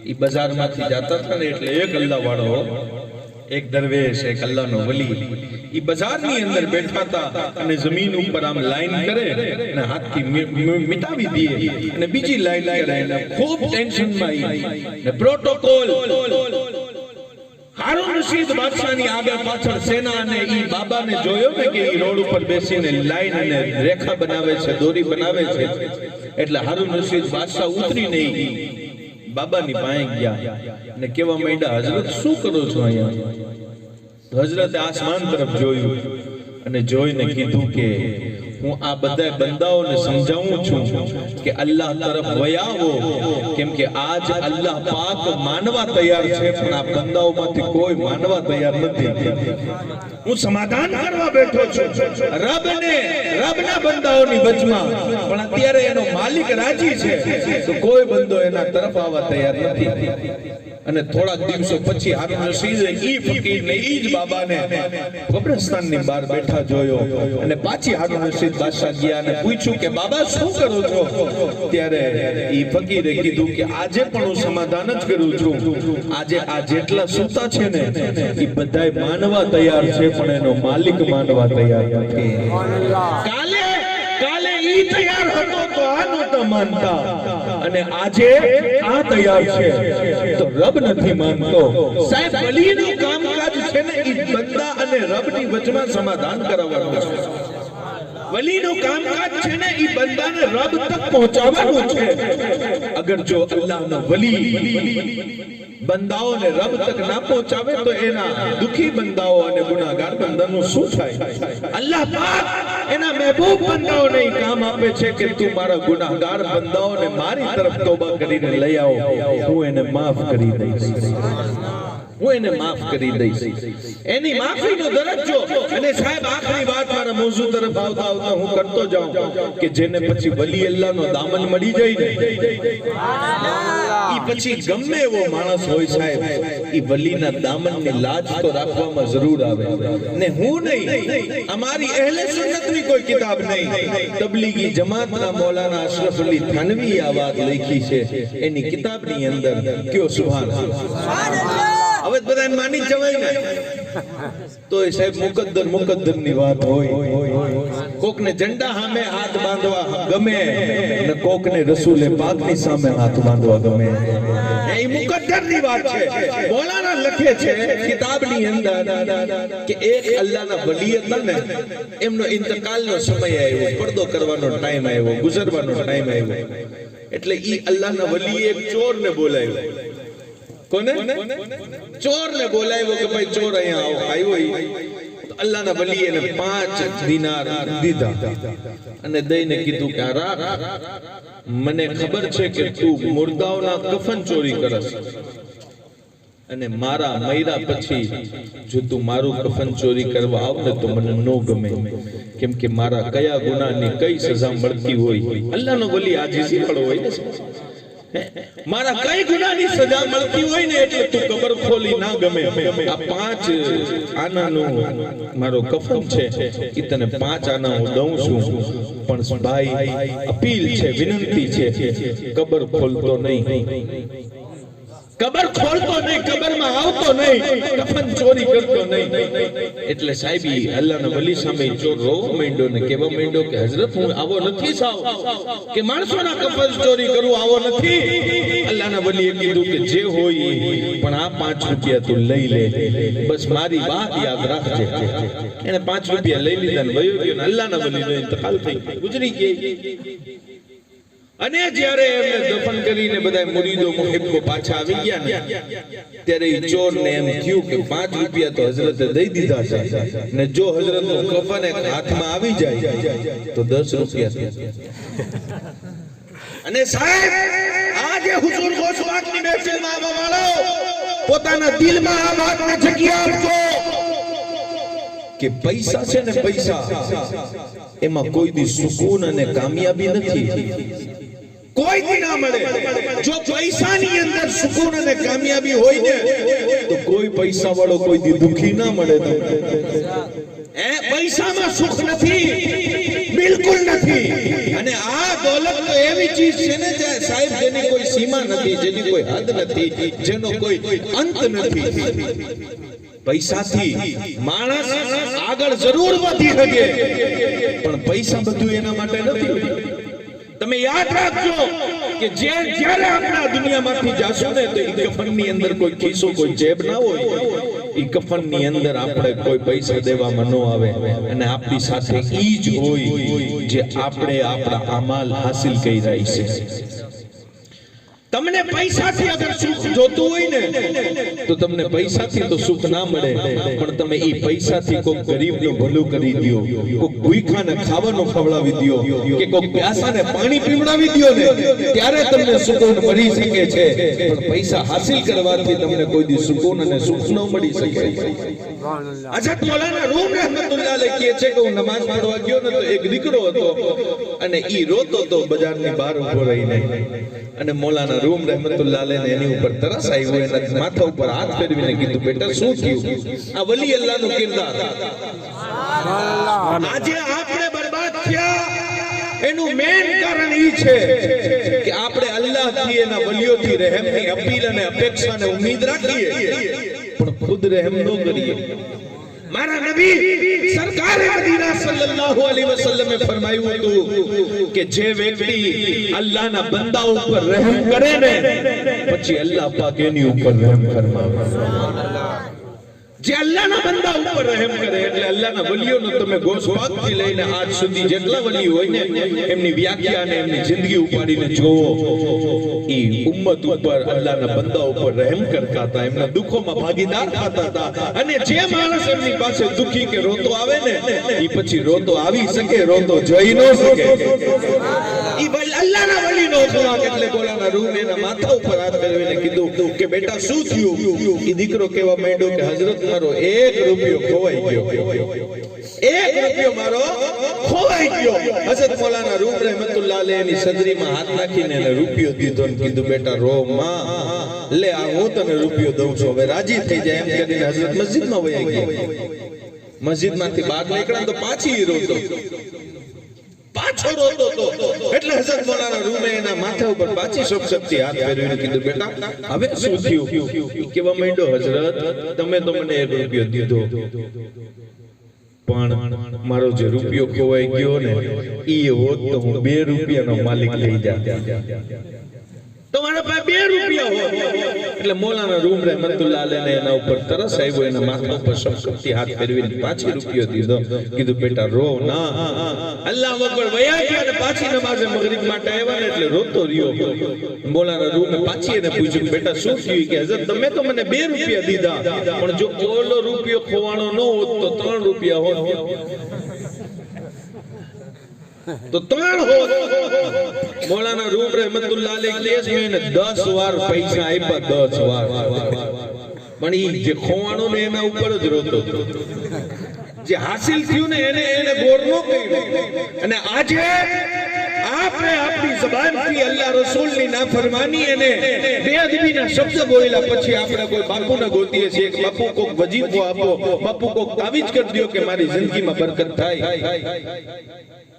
Speaker 1: ઈ બજારમાંથી જતા હતા ને એટલે એક અલ્લાહ વાળો, એક દરવેશ, એક અલ્લાહનો વલી ઈ બજારની અંદર બેઠા હતા અને જમીન ઉપર આમ લાઈન કરે અને હાથથી મિટાવી દે અને બીજી લાઈન કરે અને ખૂબ ટેન્શનમાં ને પ્રોટોકોલ. હારૂન રશીદ બાદશાહની આગળ પાછળ સેના અને ઈ બાબાને જોયો ને કે ઈ રોડ ઉપર બેસીને લાઈન અને રેખા બનાવે છે, દોરી બનાવે છે. એટલે હારૂન રશીદ બાદશાહ ઉતરીને બાબાની પાસે ગયા અને કેવા માંડ્યા, હજરત શું કરો છો અહીંયા? હજરતે આસમાન તરફ જોયું અને જોઈને કીધું કે હું આ બધા બંદાઓને સમજાવું છું કે અલ્લાહ તરફ વયાવો, કેમ કે આજ અલ્લાહ પાક માનવા તૈયાર છે પણ આ બંદાઓમાંથી કોઈ માનવા તૈયાર નથી. હું સમાધાન કરવા બેઠો છું રબના બંદાઓની વચમાં, પણ અત્યારે એનો માલિક રાજી છે તો કોઈ બંદો એના તરફ આવવા તૈયાર નથી. અને થોડાક દિવસો પછી હારૂન રશીદે ઈ ફકીરને ઈ જ બાબાને કબ્રસ્તાનની બહાર બેઠા જોયો અને પાછી હારૂન રશીદ બાદશાહ ગયા અને પૂછ્યું કે બાબા શું કરો છો? ત્યારે ઈ ફકીરે કીધું કે આજે પણ હું સમાધાન જ કરું છું. આજે આ જેટલા સૂતા છે ને ઈ બધાય માનવા તૈયાર છે પણ એનો માલિક માનવા તૈયાર નથી. કાલે ઈ તૈયાર હતો તો આ નહોતા માનતા અને આજે આ તૈયાર છે તો રબ નથી માનતો. સાહેબ વલીનું કામકાજ છે ને ઈ બંદા અને રબની વચમાં સમાધાન કરાવવાનું છે. વલીનું કામકાજ છે ને ઈ બંદાને રબ તક પહોંચાડવાનું છે. અગર જો અલ્લાહનો વલી બંદાઓને રબ તક ના પહોંચાવે તો એના દુખી બંદાઓ અને ગુનાહગાર બંદાનું શું થાય? અલ્લાહ પાક એના મહેબૂબ બંદાઓને કામ આપે છે કે તું મારા ગુનાહગાર બંદાઓને મારી તરફ તોબા કરીને લઈ આવો, હું એને માફ કરી દઈશ, હું એને માફ કરી દઈશ. એની માફીનો દરજ્જો. અને સાહેબ આખરી વાત મારા મોઝુ તરફ આવતા આવતા હું કરતો જાઉં કે જેને પછી વલી અલ્લાહનો દામન મળી જાય ને ઈ પછી ગમે એવો માણસ હોય સાહેબ ઈ વલીના દામનની લાજ તો રાખવામાં જરૂર આવે. ને હું નહીં, અમારી અહેલે સુન્નતની કોઈ કિતાબ નહીં, તબલીગી જમાતના મૌલાના અશરફ અલી થાનવી આ વાત લખી છે એની કિતાબની અંદર. કયો સુભાન અલ્લાહ. હવે બધાને માની જવાય ને તો એ સાહેબ મુકદ્દર ની વાત હોય. કોકને ઝંડા સામે હાથ બાંધવા ગમે અને કોકને રસૂલે પાકની સામે હાથ બાંધવા ગમે. એ મુકદ્દર ની વાત છે. મૌલાના લખે છે કિતાબની અંદર કે એક અલ્લાહના વલી હતા ને, એમનો ઇંતકાલનો સમય આવ્યો, પડદો કરવાનો ટાઈમ આવ્યો, ગુજરવાનો ટાઈમ આવ્યો. એટલે ઈ અલ્લાહના વલીએ એક ચોરને બોલાવ્યો. કોને? ચોરને બોલાવ્યો કે ભાઈ ચોર અહીંયા આવ્યો. અલ્લાહના વલીએ એને 5 દિનાર દીધા અને દઈને કીધું કે આ રાખ, મને ખબર છે કે તું મુર્દાઓના કફન ચોરી કરસ અને મારા મૈરા પછી જો તું મારું કફન ચોરી કરવા આવ ને તો મને નો ગમે, કેમ કે મારા કયા ગુનાહની કઈ સજા મળતી હોય. અલ્લાહનો વલી આજીજી વાળો હોય ને, મારા કઈ ગુનાહની સજા મળતી હોય ને એટલે તું કબર ખોલી ના ગમે. આ 5 આનાનું મારો કફન છે, ઈ તને 5 આના હું દઉં છું, પણ ભાઈ અપીલ છે, વિનંતી છે, કબર ખોલતો નહીં, કબર ખોલતો નહીં, કબરમાં આવતો નહીં, કફન ચોરી કરતો નહીં. એટલે સાહેબી અલ્લાહના વલી સામે ચોર રોવા માંડ્યો ને કહેવા માંડ્યો કે હજરત હું આવો નથી સાવ કે માણસોના કફન ચોરી કરું, આવો નથી. અલ્લાહના વલીએ કીધું કે જે હોય પણ આ 5 રૂપિયા તું લઈ લે, બસ મારી વાત યાદ રાખજે. એને 5 રૂપિયા લઈ લીધા ને વયો ગયો ને અલ્લાહના વલીનો ઇંતકાલ થઈ ગયો, ગુજરી ગઈ. અને જ્યારે એમને દફન કરીને બધા મુરીદો મુહિબ્બો પાછા આવી ગયા ને ત્યારે ઈ ચોરને એમ થયું કે 5 રૂપિયા તો હઝરતે દઈ દીધા છે ને જો હઝરતનું કફન એક હાથમાં આવી જાય તો 10 રૂપિયા. અને સાહેબ આજે હુઝુર ગોસવાકની મહેફિલમાં આવવા વાળો પોતાના દિલમાં આ વાતને જગ્યા આપજો કે પૈસા છે ને, પૈસા એમાં કોઈ દી સુકૂન અને કામયાબી નથી, કોઈ દી ના મળે. જો પૈસાની અંદર સુકૂન અને કામયાબી હોય ને તો કોઈ પૈસા વાળો કોઈ દી દુખી ના મળે. પૈસામાં સુખ નથી, બિલકુલ નથી. અને આ દોલત તો એવી ચીજ છે ને સાહેબ જેની કોઈ સીમા નથી, જેની કોઈ હદ નથી, જેનો કોઈ અંત નથી. પૈસાથી માણસ આગળ જરૂર વધી શકે પણ પૈસા બધું એના માટે નથી. તમે યાદ રાખજો કે જ્યારે આપણે આ દુનિયામાંથી જાશું ને તો ઈ કફનની અંદર કોઈ ખીસો, કોઈ જેબ ના હોય. ઈ કફનની અંદર આપણે કોઈ પૈસા દેવામાં ન આવે અને આપણી સાથે ઈ જ હોય જે આપણે આપણા અમાલ હાસિલ કરી રહી છે. તમને પૈસાથી અગર સુખ જોતું હોય ને તો તમને પૈસાથી તો સુખ ના મળે, પણ તમે ઈ પૈસાથી કોઈ ગરીબનું ભલું કરી દયો, કોઈ ભૂખાને ખાવાનું ખવડાવી દયો કે કોઈ પ્યાસાને પાણી પીવડાવી દયો ને ત્યારે તમને સુકૂન મળી શકે છે. પણ પૈસા હાસિલ કરવાથી તમને કોઈ દી સુકૂન અને સુખ ન મળી શકે. હઝરત મૌલાના રૂમ રહેમતુલ્લાહ અલૈહ કહે છે કે હું નમાઝ પઢવા ગયો ને તો એક દીકરો હતો અને ઈ રોતો તો બજારની બહાર ઊભો રહીને. અને મૌલાના રૂમ રહેમતુલ્લાહ અલૈહ ને એની ઉપર તરસ આવ્યો, એના માથા ઉપર હાથ ફેરવીને કીધું બેટા શું થયું? આ વલી અલ્લાહનું કિરદાર. આજે આપણે બરબાદ થયા એનું મેઇન કારણ ઈ છે કે આપણે અલ્લાહથી એના વલીઓથી રહેમની અપીલ અને અપેક્ષાને ઉમ્મીદ રાખીએ પણ ખુદ રહેમ ન કરીએ. મારા નબી સરકારે મદીના સલ્લલ્લાહુ અલૈહિ વસલ્લમે ફરમાયું હતું કે જે વ્યક્તિ અલ્લાહના બંદા ઉપર રહેમ કરે ને પછી અલ્લાહ પાક એની ઉપર રહેમ ફરમાવે. જે અલ્લાહના બંદા ઉપર રહેમ કરે એટલે અલ્લાહના વલીઓનો તમે ગોસપાકથી લઈને આજ સુધી જેટલા વલી હોય ને એમની વ્યાખ્યા અને એમની જિંદગી ઉપાડીને જોવો. ઈ ઉમ્મત ઉપર અલ્લાહના બંદા ઉપર રહેમ કરતા હતા, એમના દુખોમાં ભાગીદાર થતા હતા. અને જે માણસ એમની પાસે દુખી કે રોતો આવે ને ઈ પછી રોતો આવી શકે, રોતો જઈ ન શકે. ઈ અલ્લાહના વલીનો અખલાક. એટલે બોલાના રૂમ એના માથા ઉપર હાથ ફેરવીને કીધું કે બેટા શું થયું? ઈ દીકરો કહેવા માંડ્યો કે હઝરત મારો 1 રૂપિયો ખોવાઈ ગયો, 1 રૂપિયો મારો ખોવાઈ ગયો. હઝરત મૌલાના રૂમ રહેમતુલ્લાહ અલૈહ ની સદરીમાં હાથ નાખીને એને રૂપિયો દીધો ને કીધું બેટા રો માં, લે આ હું તને રૂપિયો દઉં છું, હવે રાજી થઈ જાય. એમ કરીને હઝરત મસ્જિદમાં વયા ગયા. મસ્જિદમાંથી બહાર નીકળ્યા તો પાછી રોતો. પાછો રોતો તો એટલે હઝરત મૌલાના રૂમે એના માથા ઉપર પાછી શક્તિ હાથ ફેરવીને કીધું બેટા હવે શું થયું કેવા માંડ્યો હઝરત તમે તો મને 1 રૂપિયો દીધો પણ મારો જે રૂપિયો ખોવાઈ ગયો ને ઈ હોત તો હું 2 રૂપિયાનો માલિક થઈ જાત તો મારા પાસે 2 રૂપિયા હોત એટલે મૌલાના રૂમ રહેમતુલ્લાહ અલૈહ એના ઉપર તરસ આવ્યો એના માથા ઉપર શક્તિ હાથ ફેરવીને પાછી રૂપિયો દીધો કીધું બેટા રો ના અલ્લાહુ અકબર વયા ગયા ને પાછી નમાઝે મગરિબ માટે આવ્યા ને એટલે રોતો રહ્યો મૌલાના રૂમે પાછી એને પૂછ્યું બેટા શું થયું કે હઝરત તમે તો મને 2 રૂપિયા દીધા પણ જો ઓલો રૂપિયો ખોવાનો ન હોત તો 3 રૂપિયા હોત તો 3 હોત મૌલાના રૂમ રહેમતુલ્લાહ અલૈહ કહે મેં 10 વાર પૈસા આપ્યા 10 વાર પણ ઈ જે ખોવાનો ને એના ઉપર જ રોતો જે હાસિલ થયું ને એને ગોર નો કર્યું અને આજે આપણે આપણી જબાનથી અલ્લાહ રસૂલની નાફરમાની અને બેઅદબીના શબ્દ બોલ્યા પછી આપણે કોઈ બાપુને ગોતીએ છીએ કે બાપુ કોક વજીફો આપો બાપુ કોક તાવીજ કરી દો કે મારી જિંદગીમાં બરકત થાય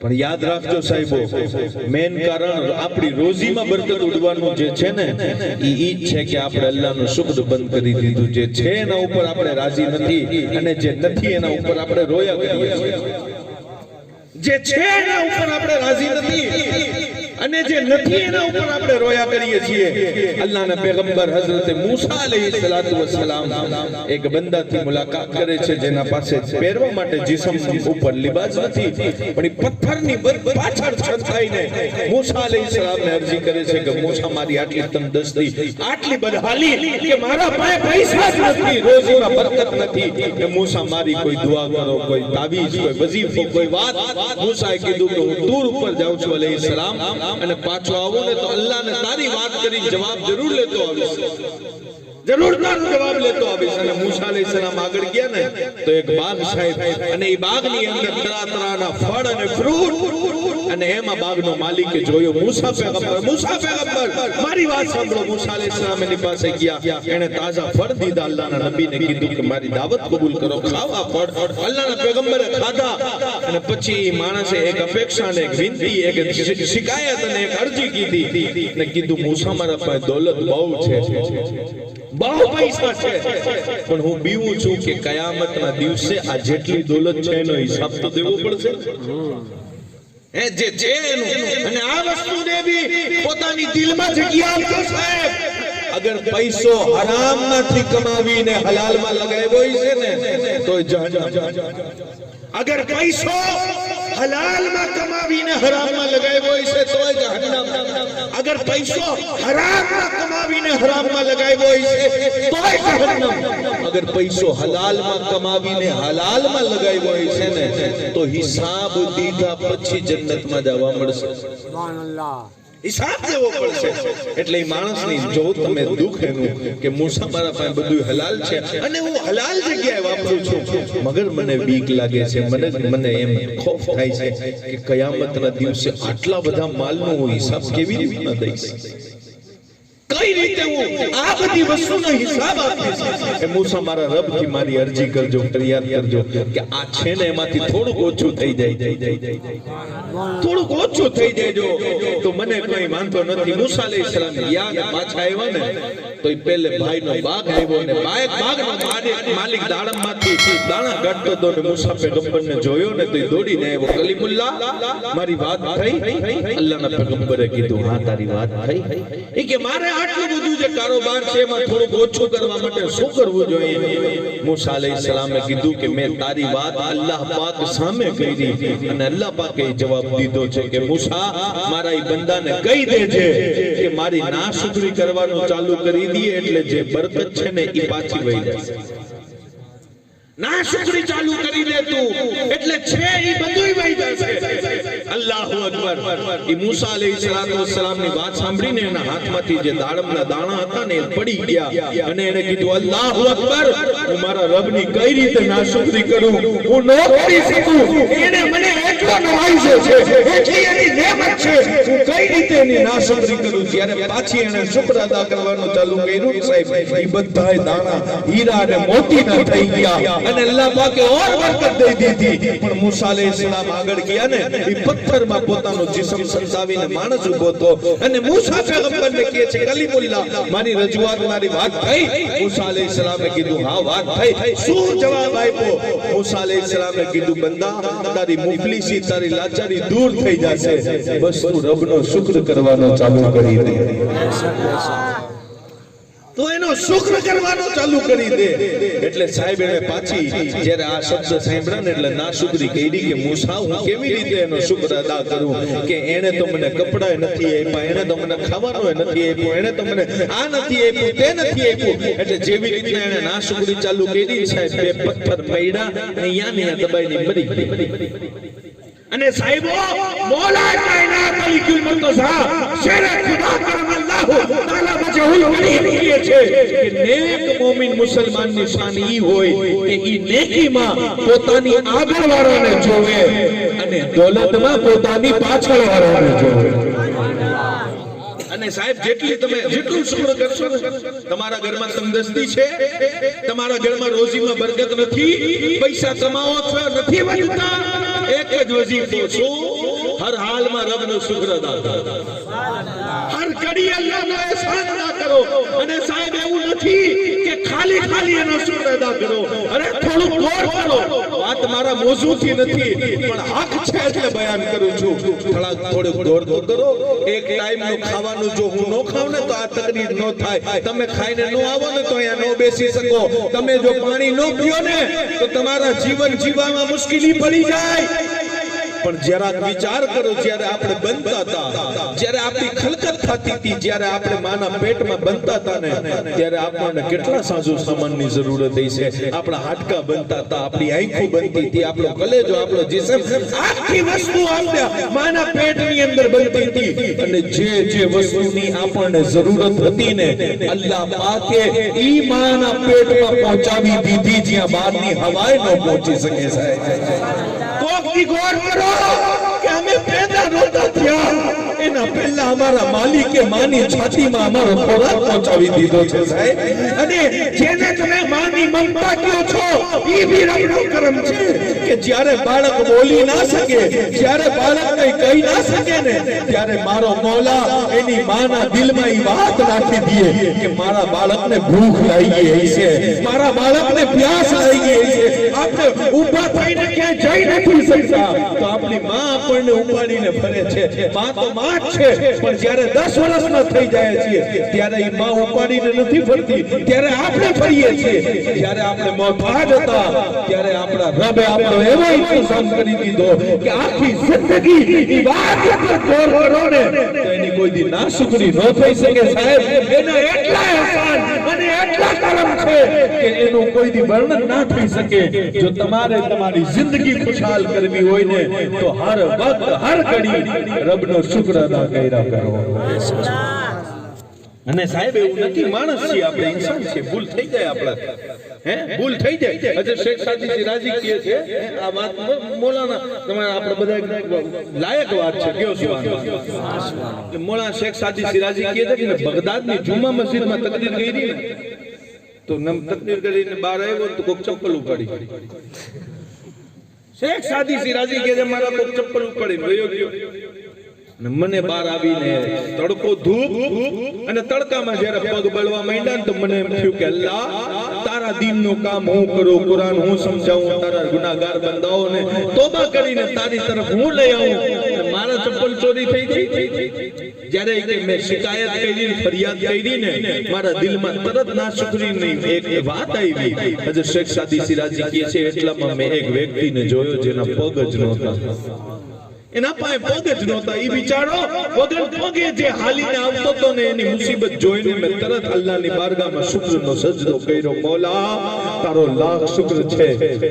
Speaker 1: પણ યાદ રાખજો સાહેબો મેન કારણ આપણી રોજીમાં બરકત ઉડવાનું જે છે ને ઈ છે કે આપણે અલ્લાહનું શુક્ર બંધ કરી દીધું જે છે એના ઉપર આપણે રાજી નથી અને જે નથી એના ઉપર આપણે રોયા કરીએ છીએ જે છે એના ઉપર આપણે રાજી નથી અને જે નથી એના ઉપર આપણે રોયા કરીએ છીએ અલ્લાહના પૈગંબર હઝરત મૂસા અલૈહિસ્સલાતુ વસ્સલામ એક બંદાથી મુલાકાત કરે છે જેના પાસે પહેરવા માટે જિસ્મ ઉપર લિબાસ નથી પણ એ પથ્થરની પાછળ છંછાઈને મૂસા અલૈહિસ્સલામને અરજી કરે છે કે મૂસા મારી આટલી તંદુરસ્તી આટલી બદહાલી કે મારા પાસે પૈસા જ નથી રોજીમાં બરકત નથી કે મૂસા મારી કોઈ દુઆ કરો કોઈ તાવીજ કોઈ વજીફો કોઈ વાત મૂસાએ કીધું કે હું દૂર ઉપર જાઉં છું અલૈહિસ્સલામ અને પાછો આવું ને તો અલ્લાહને તારી વાત કરી જવાબ જરૂર લેતો આવીશ જરૂર તારો જવાબ લેતો આવીશ અને મૂસા અલૈહિસ્સલામ આગળ ગયા ને તો એક બાગ સાહેબ અને એ બાગની અંદર તરાતરાના ફળ અને ફ્રૂટ અને એમાં બાગનો માલિકે જોયો મૂસા પૈગંબર મારી વાત સાંભળો મૂસા અલૈહિસ્સલામ એની પાસે ગયા એને તાજા ફળ દીધા અલ્લાહના નબીને કીધું કે મારી દાવત કબૂલ કરો ખાઓ આ ફળ અલ્લાહના પૈગંબરે ખાધા અને પછી માણસે એક અપેક્ષા ને એક વિનંતી એક શિકાયત અને એક અરજી કીધી ને કીધું મૂસા મારા પાસે દોલત બહુ છે બહુ પૈસા છે પણ હું બીવું છું કે કયામતના દિવસે આ જેટલી દોલત છે એનો હિસાબ તો દેવો પડશે એ જે છે એનું અને આ વસ્તુને બી પોતાની દિલમાં જગ્યા આપજો સાહેબ અગર પૈસો હરામમાંથી કમાવીને હલાલમાં લગાવ્યો છે ને તો જહન્નમ અગર પૈસો હલાલમાં કમાવીને હરામમાં લગાવ્યો છે તો જહન્નમ અગર પૈસો હરામમાં કમાવીને હરામમાં લગાવ્યો છે તો જહન્નમ અગર પૈસો હલાલમાં કમાવીને હલાલમાં લગાવ્યો છે ને તો હિસાબ દીધા પછી જન્નતમાં જવા મળશે સુબહાનલ્લાહ હિસાબ દેવો પડશે એટલે એ માણસની જો તમે દુઃખ એનું કે મૂસા મારા પાસે બધું હલાલ છે અને હું હલાલ જગ્યાએ વાપરું છું મગર મને બીક લાગે છે મને એમ ખોફ થાય છે કે કયામતના દિવસે આટલા બધા માલનો હું હિસાબ કેવી રીતે દઈશ કઈ રીતે હું આ બધી વસ્તુનો હિસાબ આપીશ એ મૂસા મારા રબથી મારી અરજી કરજો ફરિયાદ કરજો કે આ છે ને એમાંથી થોડુંક ઓછું થઈ જાય થોડુંક ઓછું થઈ જાય તો મને કોઈ વાંધો નથી મૂસા અલૈહિસ્સલામ યાદ પાછા આવ્યા ને તો એ પહેલે ભાઈનો બાગ આવ્યો ને બાગનો માલિક દાડમમાંથી દાણા કાઢતો હતો ને મૂસા પૈગંબરને જોયો ને તો એ દોડીને આવ્યો કલીમુલ્લાહ મારી વાત થઈ અલ્લાહના પૈગંબરે કીધું હા તારી વાત થઈ એ કે મારે આટલું બધું જે કારોબાર છે એમાં થોડું ઓછું કરવા માટે શું કરવું જોઈએ મૂસા અલૈહિસ્સલામે કીધું કે મેં તારી વાત અલ્લાહ પાક સામે કરી અને અલ્લાહ પાકે જવાબ દીધો છે કે મૂસા મારા એ બંદાને કહી દેજે કે મારી નાશુકરી કરવાનું ચાલુ કરી દીએ એટલે જે બરકત છે ને એ પાછી વહી જશે નાશુકરી ચાલુ કરી દે તું એટલે છે એ બધુંય વહી જશે અલ્લાહુ અકબર એ મૂસા અલૈહિસ્સલામની વાત સાંભળીને એના હાથમાંથી જે દાડમના દાણા હતા ને એ પડી ગયા અને એને કીધું અલ્લાહુ અકબર હું મારા રબની કઈ રીતે નાશુકરી કરું હું ન કરી શકું એને મને એટલો નવાઈજો છે એટલી એની નેમત છે હું કઈ રીતે રીતે એની નાશુકરી કરું જ્યારે પાછી એને શુક્ર અદા કરવાનું ચાલુ કર્યું સાહેબ એ બધાય દાણા હીરા અને મોતીના થઈ ગયા અને અલ્લાહ પાકે ઓર બરકત દઈ દીધી પણ મૂસા અલૈહિસ્સલામ આગળ ગયા ને એ પથ્થરમાં પોતાનો જિસ્મ સંતાવીને માણસ ઊભો હતો અને મૂસા પેગમ્બરને કહે છે કલીમુલ્લાહ મારી રજૂઆત મારી વાત થઈ મૂસા અલૈહિસ્સલામે કીધું હા વાત થઈ શું જવાબ આપ્યો મૂસા અલૈહિસ્સલામે કીધું બંદા તારી મુફલિસી તારી લાચારી દૂર થઈ જશે બસ તું રબનો શુક્ર કરવાનો ચાલુ કરી દે તો એનો શુક્ર કરવાનો ચાલુ કરી દે એટલે સાહેબ એને પાછી જ્યારે આ શબ્દ સાંભળ્યા ને એટલે નાશુકરી કરી કે મૂસા હું કેવી રીતે એનો શુક્ર અદા કરું કે એને તો મને કપડાય નથી આપ્યા એને તો મને ખાવાનું નથી આપ્યું એને તો મને આ નથી આપ્યું તે નથી આપ્યું એટલે જેવી રીતે એને નાશુકરી ચાલુ કરી સાહેબ બે પથ્થર પડ્યા અહીંયા ને દબાઈને મરી ગઈ અને સાહેબો મૌલા કાયનાત અલીકુલ મુર્તઝા શેર ખુદા કરમ અલ્લાહ તાલા વજહુલ કરીમ કહે છે કે નેક મોમિન મુસલમાનની શાન ઈ હોય કે ઈ નેકીમાં પોતાની આગળવાળાને જોવે અને દોલતમાં પોતાની પાછળવાળાને જોવે અને સાહેબ જેટલું શુક્ર કરશો તમારા ઘરમાં તંદુરસ્તી છે તમારા ઘરમાં રોજીમાં બરકત નથી પૈસા કમાવો છો નથી વધતા એક જ વજીફો છો હર હાલમાં રબનો શુક્ર અદા કરો હર ઘડી અલ્લાહનો એહસાન અદા કરો અને સાહેબ એવું નથી કે ખાલી એનો શુક્ર અદા કરો અરે થોડું ગૌર કરો વાત મારા મોજુથી નથી પણ હક છે એટલે બયાન કરું છું થોડું ગૌર તો કરો એક ટાઈમનું ખાવાનું જો હું નો ખાવ ને તો આ તકલીફ નો થાય તમે ખાઈને નો આવો ને તો અહીંયા નો બેસી શકો તમે જો પાણી નો પીઓ ને તો તમારા જીવન જીવવામાં મુશ્કેલી પડી જાય પણ જરાક વિચાર કરો જ્યારે આપણે બનતા હતા જ્યારે આપણી ખલકત થતી હતી જ્યારે આપણે માના પેટમાં બનતા હતા ને ત્યારે આપણને કેટલા સાજુ સામાનની જરૂરત છે આપણા હાડકા બનતા હતા આપણી આંખો બનતી હતી આપણો કલેજો આપણો જિસ્મ આખી વસ્તુ આપણે માના પેટની અંદર બનતી હતી અને જે વસ્તુની આપણને જરૂરત હતી ને અલ્લાહ પાકે ઈ માના પેટમાં પહોંચાવી દીધી જ્યાં બહારની હવાએ ન પહોંચી શકે સાહેબ કોકની ગોર કરો કે અમે પેદા નહોતા થયા એના પહેલા અમારા માલિકે માની છાતીમાં અમારો ખોરાક પહોંચાવી દીધો છે સાહેબ અને જેને તમે માની મમતા કહો છો ઈ બી રબનો કરમ છે કે જ્યારે બાળક બોલી ના શકે જ્યારે બાળક કઈ કહી ના શકે ને ત્યારે મારો મૌલા એની માના દિલમાં ઈ વાત નાખી દે કે મારા બાળકને ભૂખ લાગી ગઈ છે મારા બાળકને પ્યાસ લાગી ગઈ છે આપણે ઊભા થઈને ક્યાં જઈ નથી શકતા તો આપણી માં આપણને ઉપાડીને ફરે છે માં તો માં છે પણ જ્યારે 10 વર્ષના થઈ જાય છે ત્યારે ઈ માં ઉપાડીને નથી ફરતી ત્યારે આપણે ફરીએ છીએ જ્યારે આપણે મોહતાજ હતા ત્યારે આપણા રબે આપણો એવો ઇંતજામ કરી દીધો કે આખી જિંદગી ઇબાદત પર ગોર કરો ને તો એની કોઈ દી નાશુકરી ન થઈ શકે સાહેબ એના એટલા એહસાન અને એટલા કરમ છે કે એનું કોઈ દી વર્ણન ના થઈ શકે જો તમારે તમારી જિંદગી ખુશહાલ કરવી હોય ને તો હર વખત હર ઘડી રબનો શુક્ર અદા કર્યા કરો અને સાહેબ એવું નથી માણસ છે આપણે ઇન્સાન છે ભૂલ થઈ જાય આપણા ભૂલ થઈ જાય અજર શેખ સાદી સિરાજી કહે છે આ વાત મોલાના તમારા આપણે બધા લાયક વાત છે કયો સુભાન મોલાના શેખ સાદી સિરાજી કહે છે કે બગદાદની જુમા મસ્જિદમાં તકરીર કરી ને તો તકરીર કરીને બહાર આવ્યો તો કોક ચપ્પલ ઉપાડી શેખ સાદી સિરાજી કહે છે મારા કોક ચપ્પલ ઉપાડી ગયો મને બહાર આવીને તડકો ધૂપ અને તડકામાં જ્યારે પગ બળવા માંડ્યા ને તો મને એમ થયું કે અલ્લાહ તારા દીનનું કામ હું કરું કુરાન હું સમજાવું તારા ગુનાહગાર બંદાઓને તોબા કરીને તારી તરફ હું લઈ આવું મારા ચપ્પલ ચોરી થઈ ગઈ જ્યારે મેં શિકાયત કરી ફરિયાદ કરી ને મારા દિલમાં તરત નાશુકરી નહીં એક વાત આવી હજરત શેખ સાદી સિરાજી કહે છે એટલામાં મેં એક વ્યક્તિને જોયો જેના પગ જ નહોતા એના પાસે પગ જ નહોતા ઈ બિચારો વગર પગે જે હાલીને આવતો તો ને એની મુસીબત જોઈને મેં તરત અલ્લાહની બારગાહમાં શુક્રનો સજદો કર્યો મૌલા તારો લાખ શુક્ર છે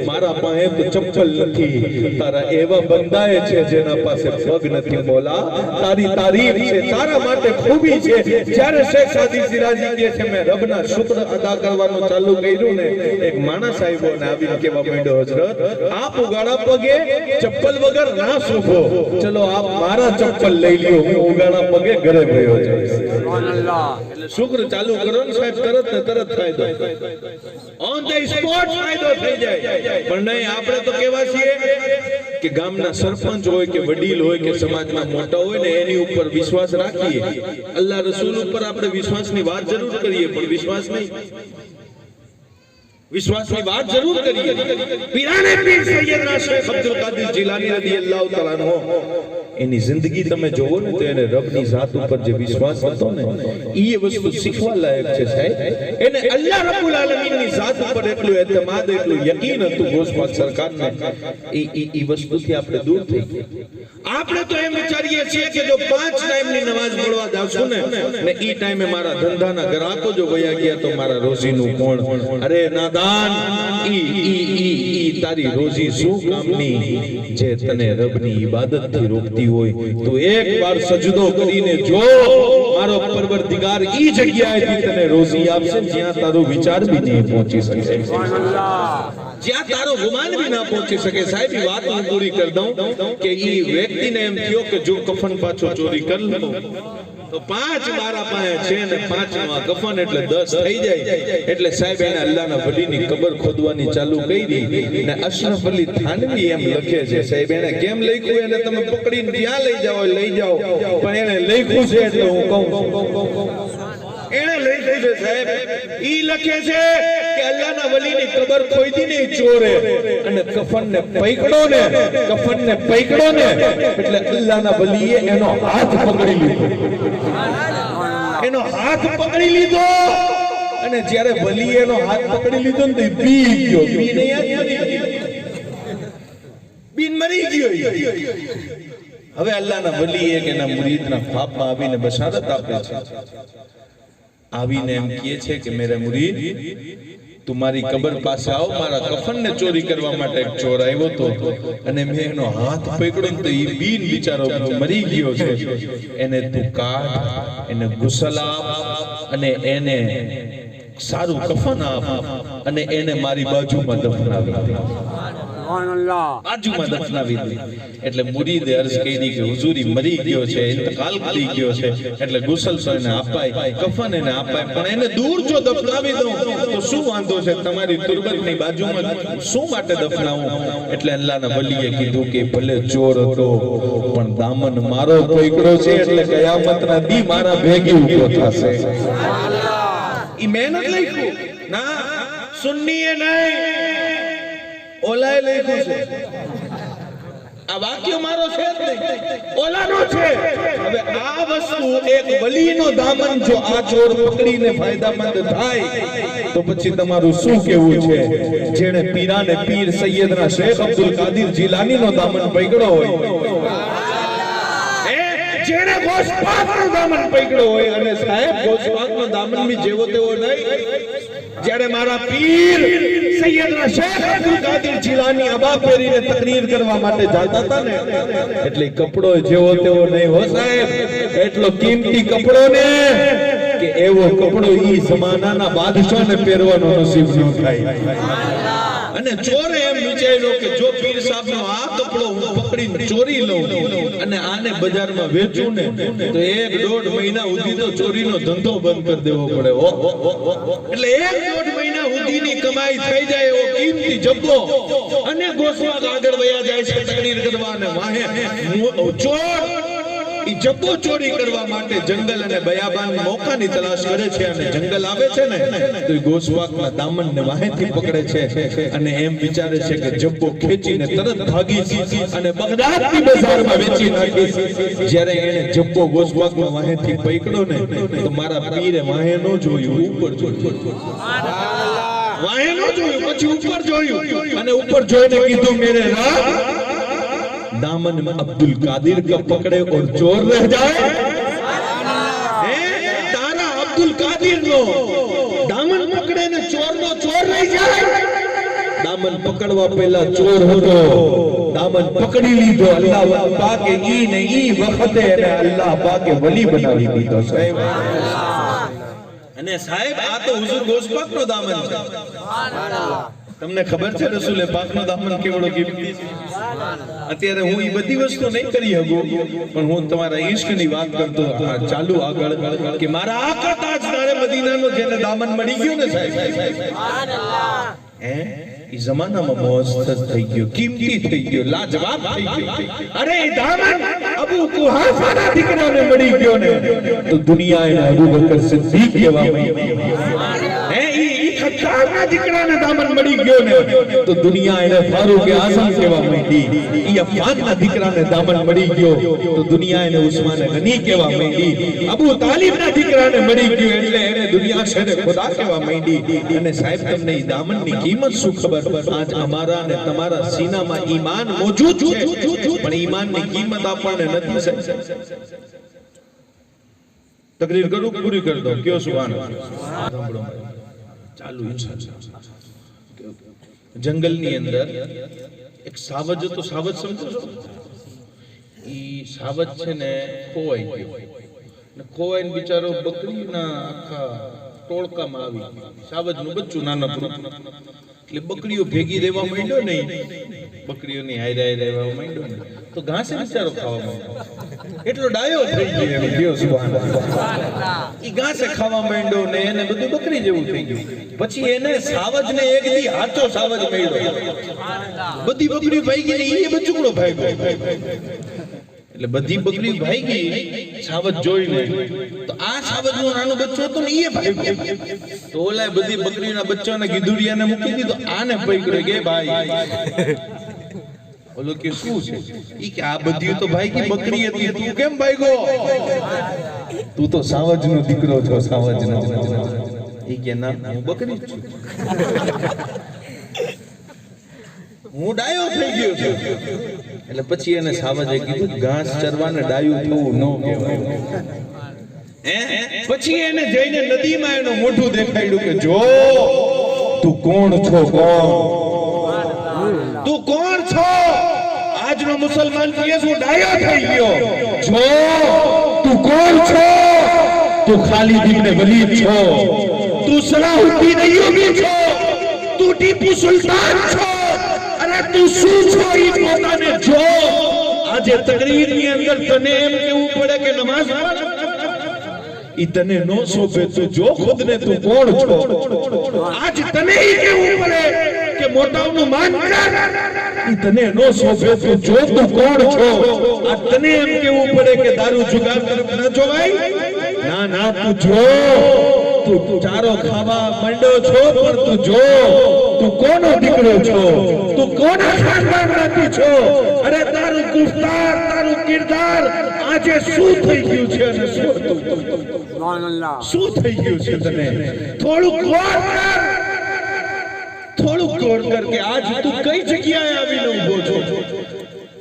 Speaker 1: મારા પાસે તો ચપ્પલ નથી તારા એવા બંદાએ છે જેના પાસે પગ નથી મૌલા તારી તારીફ છે તારા માટે ખૂબી છે જ્યારે શેખ સાદી સિરાજી કહે છે મેં રબના શુક્ર અદા કરવાનું ચાલુ કર્યું ને એક માણસ આવ્યો ને આવીને કહેવા માંડ્યો હજરત આપ ઉગાડા પગે ચપ્પલ વગર ના સૂભો ચલો આપ મારા ચપ્પલ લઈ લ્યો, હું ઉગાડા પગે ઘરે ગયો જઈશ. એટલે શુક્ર ચાલુ કરો ને સાહેબ, તરત ફાયદો, ઓન ધ સ્પોટ ફાયદો થઈ જાય. પણ નહીં, આપણે તો કેવા છીએ કે ગામના સરપંચ હોય કે વડીલ હોય કે સમાજના મોટા હોય ને એની ઉપર વિશ્વાસ રાખીએ. અલ્લાહ રસૂલ ઉપર આપણે વિશ્વાસની વાત જરૂર કરીએ, પણ વિશ્વાસ નહીં. વિશ્વાસની વાત જરૂર કરીએ. પીરાને પીર સૈયદના શેખ અબ્દુલ કાદિર જીલાની રદિયલ્લાહુ તઆલા અન્હુ, એની જિંદગી તમે જોવો ને તો એને રબની ઝાત ઉપર જે વિશ્વાસ હતો ને એ વસ્તુ શીખવા લાયક છે સાહેબ. એને અલ્લાહ રબ્બુલ આલમીનની ઝાત ઉપર એટલું એતમાદ, એટલું યકીન હતું ગોસ્વાલ સરકારને, એ વસ્તુથી આપણે દૂર થઈ ગયા. આપણે તો એમ વિચારીએ છીએ કે જો 5 ટાઈમની નમાઝ પઢવા જાવશું ને ઈ ટાઈમે મારા ધંધાના ગ્રાહકો જો વયા ગયા તો મારા રોજીનું કોણ? અરે નાદાન, ઈ તારી રોજી શું કામની જે તને રબની ઇબાદતથી રોકતી હોય? તો એકવાર સજદો કરીને જો, મારો પરવરદિગાર ઈ જગ્યાએથી તને રોજી આપશે જ્યાં તારો વિચાર બી નહીં પહોંચી શકે, જ્યાં તારો ગુમાન બી ના પહોંચી શકે. સાહેબ ઈ વાત હું પૂરી કરી દઉં કે ઈ વ્યક્તિને એમ થયો કે જો કફન પાછો ચોરી કરી લઉં તો 5 મારા પાસે છે ને 5 નો કફન એટલે 10 થઈ જાય. એટલે સાહેબ એને અલ્લાહના વલીની કબર ખોદવાની ચાલુ કરી ને અશરફ અલી થાનવી એમ લખે છે સાહેબ, એને કેમ લખ્યું એને તમે પકડીને જ્યાં લઈ જાઓ લઈ જાઓ, પણ એને લખ્યું છે એટલે હું કહું છું. એને લખ્યું છે સાહેબ, ઈ લખે છે કે અલ્લાહના વલીની કબર ખોદી ને ચોરે અને કફનને પકડો ને એટલે અલ્લાહના વલીએ એનો હાથ પકડી લીધો. એનો હાથ પકડી લીધો અને જ્યારે વલી એનો હાથ પકડી લીધો ને તો પી ગયો. બીન મરી ગયો. હવે અલ્લાહના વલી એક એના મુરીદના ખ્વાબમાં આવીને બશારત આપે છે. આવીને એમ કહે છે કે મેરે મુરીદ, तुम्हारी कबर पास आओ, मारा कफन ने चोरी करवा माटे एक चोर आव्यो तो અને મે એનો હાથ પકડ્યો તો ઈ બીન બિચારો મરી ગયો છે. એને તું કાઢ, એને ગુસલ આપ અને એને સારું કફન આપ અને એને મારી બાજુમાં દફનાવી દે. બાજુમાં દફનાવી દે. એટલે મુરીદે અરજ કરી કે હુજુરી મરી ગયો છે, ઇંતકાલ કરી ગયો છે, એટલે ગુસલ તો એને અપાય, કફન એને અપાય, પણ એને દૂર જો દફનાવી દઉં તો શું વાંધો છે? તમારી તુરબતની બાજુમાં શું માટે દફનાવું? એટલે અલ્લાહના વલીએ કીધું કે ભલે ચોર હતો પણ દામન મારો પકડ્યો છે એટલે કયામતના દી મારા ભેગી ઉભો થશે. ઈ મહેનત લખ્યું ના, સુન્નીએ નહીં, ઓલાએ લખ્યું છે. આ વાક્ય મારો છે જ નહીં, ઓલાનો છે. હવે આ વસ્તુ એક વલીનો દામન જો આ ચોર પકડીને ફાયદામંદ થાય તો પછી તમારું શું કહેવું છે? જેણે પીરાને પીર સૈયદના શેખ અબ્દુલ કાદિર જીલાનીનો દામન પકડ્યો હોય, જેણે ગોસ્પાકનો દામન પકડ્યો હોય, અને સાહેબ ગોસ્પાકનો દામન બી જેવો તેવો નહીં. જ્યારે મારા પીર સૈયદના શેખ અબ્દુલ કાદિર જીલાની અબા પહેરીને તકરીર કરવા માટે જતા હતા ને, એટલે કપડો જેવો તેવો નહીં હો સાહેબ, એટલો કિંમતી કપડો ને કે એવો કપડો ઈ જમાનાના બાદશાહને પહેરવાનો નસીબ ન થાય. અને ચોરે એમ વિચાર્યો કે જો પીર સાહેબનો આ કપડો હું પકડીને ચોરી લઉં અને આને બજારમાં વેચું ને તો 1-1.5 મહિના સુધી તો ચોરીનો ધંધો બંધ કરી દેવો પડે. એટલે 1-1.5 મહિના સુધીની કમાઈ થઈ જાય એવો કિંમતી જબ્બો. અને ગોસ્વાક આગળ વયા જાય છે તકરીર કરવા, અને વાહે ચોર ઈ જબ્બો ચોરી કરવા માટે જંગલ અને બયાબાન મોકાની તલાશ કરે છે. અને જંગલ આવે છે ને તો ગોસ્વાકના દામનને વાહેથી પકડે છે અને એમ વિચારે છે કે જબ્બો ખેંચીને તરત ભાગી અને બગદાદની બજારમાં વેચી નાખી. જ્યારે એને જબ્બો ગોસ્વાકના વાહેથી પકડ્યો ને તો મારા પીરે વાહે નો જોયું, ઉપર જોયું. વાહે નો જોયું, પછી ઉપર જોયું અને ઉપર જોઈને કીધું મેરે રામ दामन में अब्दुल कादिर का पकड़े और चोर रह जाए. तारा अब्दुल कादिर नो दामन पकड़े ने चोर नो चोर रह जाए. दामन पकड़वा पहला चोर હતો, દામન પકડી લીધો. અલ્લાહ પાકે ઈ ને ઈ વખતે એને અલ્લાહ પાકે વલી બનાવી દીધો સાહેબ. અને સાહેબ આ તો હુજુર ગોસ્પાકનો દામન છે. સુબહાનઅલ્લાહ. તમને ખબર છે રસૂલે પાકનો દામન કેવડો કિંમતી છે? અત્યારે હું એ બધી વસ્તુ નહીં કરી શકું, પણ હું તમારા ઈશ્કની વાત કરતો ચાલુ આગળ કે મારા આકા તાજદારે મદીનાનો જેને દામન મળી ગયો ને સાહેબ, એ જમાનામાં મોહસ્તર થઈ ગયો, કિંમતી થઈ ગયો, લાજવાબ થઈ ગયો. અરે એ દામન અબુ કુહાફાના દીકરાને મળી ગયો ને તો દુનિયા એને અબુ બકર સિદ્દીક કહેવા માંડી. ખત્તારના દીકરાને દામન મળી ગયો ને તો દુનિયા એને ફારૂક આઝમ કહેવા માંડી. ઈ અફાનના દીકરાને દામન મળી ગયો તો દુનિયા એને ઉસ્માન ગની કહેવા માંડી. અબુ તાલિબના દીકરાને મળી ગયો એટલે એને દુનિયા શેરે ખુદા કહેવા માંડી. અને સાહેબ તમને ઈ દામનની કિંમત શું ખબર? આજ અમારા અને તમારા સીનામાં ઈમાન મોજૂદ છે, પણ ઈમાનની કિંમત આપણને નથી સાહેબ. તકરીર કરું પૂરી કરી દો. કયો સુભાન ચાલુ જંગલની અંદર એક સાવજ હતો. સાવજ સમજો છો? ઈ સાવજ છે ને ખોવાઈ ગયો ને ખોવાઈને બિચારો બકરીના આખા ટોળકામાં આવી. સાવજનું બચ્ચું નાનકડું એટલે બકરીઓ ભેગી રહેવા માંડ્યો નહીં, બકરીઓની હારે રહેવા માંડ્યો ને તો ઘાસે બિચારો ખાવા માંડ્યો. એટલો ડાયો થઈ ગયો ઈ ઘાસે ખાવા માંડ્યો ને એને બધું બકરી જેવું થઈ ગયું. પછી એને સાવજને એક દી હાચો સાવજ મળ્યો, બધી બકરી ભાગી ને ઈ બચુકડો ભાગ્યો. એટલે બધી બકરી ભાગી, સાવજ જોઈને તો આ સાવજનું નાનું બચ્ચું હતું ને ઈ ભાગ્યો. તો ઓલા બધી બકરીના બચ્ચાને ગીધુડિયાને મૂકી દીધો, આને પકડ્યો કે ભાઈ ઓલો કે શું છે? ઈ કે આ બધી તો ભાઈ બકરી હતી, તું કેમ ભાગ્યો? તું તો સાવજનો દીકરો છો, સાવજનો. ઈ કે ના, હું બકરી જ છું, હું ડાયો થઈ ગયો છું. એટલે પછી એને સાવજે કીધું ઘાસ ચરવાને ડાયું થવું ન કહેવાય. પછી એને જઈને નદીમાં એનું મોઢું દેખાડ્યું કે જો તું કોણ છો, કોણ તું કોણ છો? આજનો મુસલમાન કહે હું ડાયો થઈ ગયો. જો તું કોણ છો? તું ખાલિદ ઇબ્ન વલીદ છો, તું સલાહુદ્દીન અય્યુબી છો, તું ટીપુ સુલતાન છો. અરે તું શું છો ઈ પોતાને જો. આજે તકરીરની અંદર તને એમ કેવું પડે કે નમાઝ પઢ, ઈ તને નો શોભે. તું જો ખુદને તું કોણ છો. આજ તને ઈ કેવું પડે કે મોટાઓનું માન કર, ઈ તને નો શોભે. તું જો તું કોણ છો. આ તને એમ કેવું પડે કે દારૂ જુગાર તરફ ન જોવાય. ના ના, તું જો, તું ચારો ખાવા માંડ્યો છો, પણ તું જો તું કોનો દીકરો છો, તું કોના ખાનદાનમાંથી છો. અરે તારું ગુફતાર, તારું કિરદાર આજે શું થઈ ગયું છે અને શું થઈ ગયું છે તને? થોડું ગોર કર, થોડું ગોર કર કે આજ તું કઈ જગ્યાએ આવીને ઊભો છો.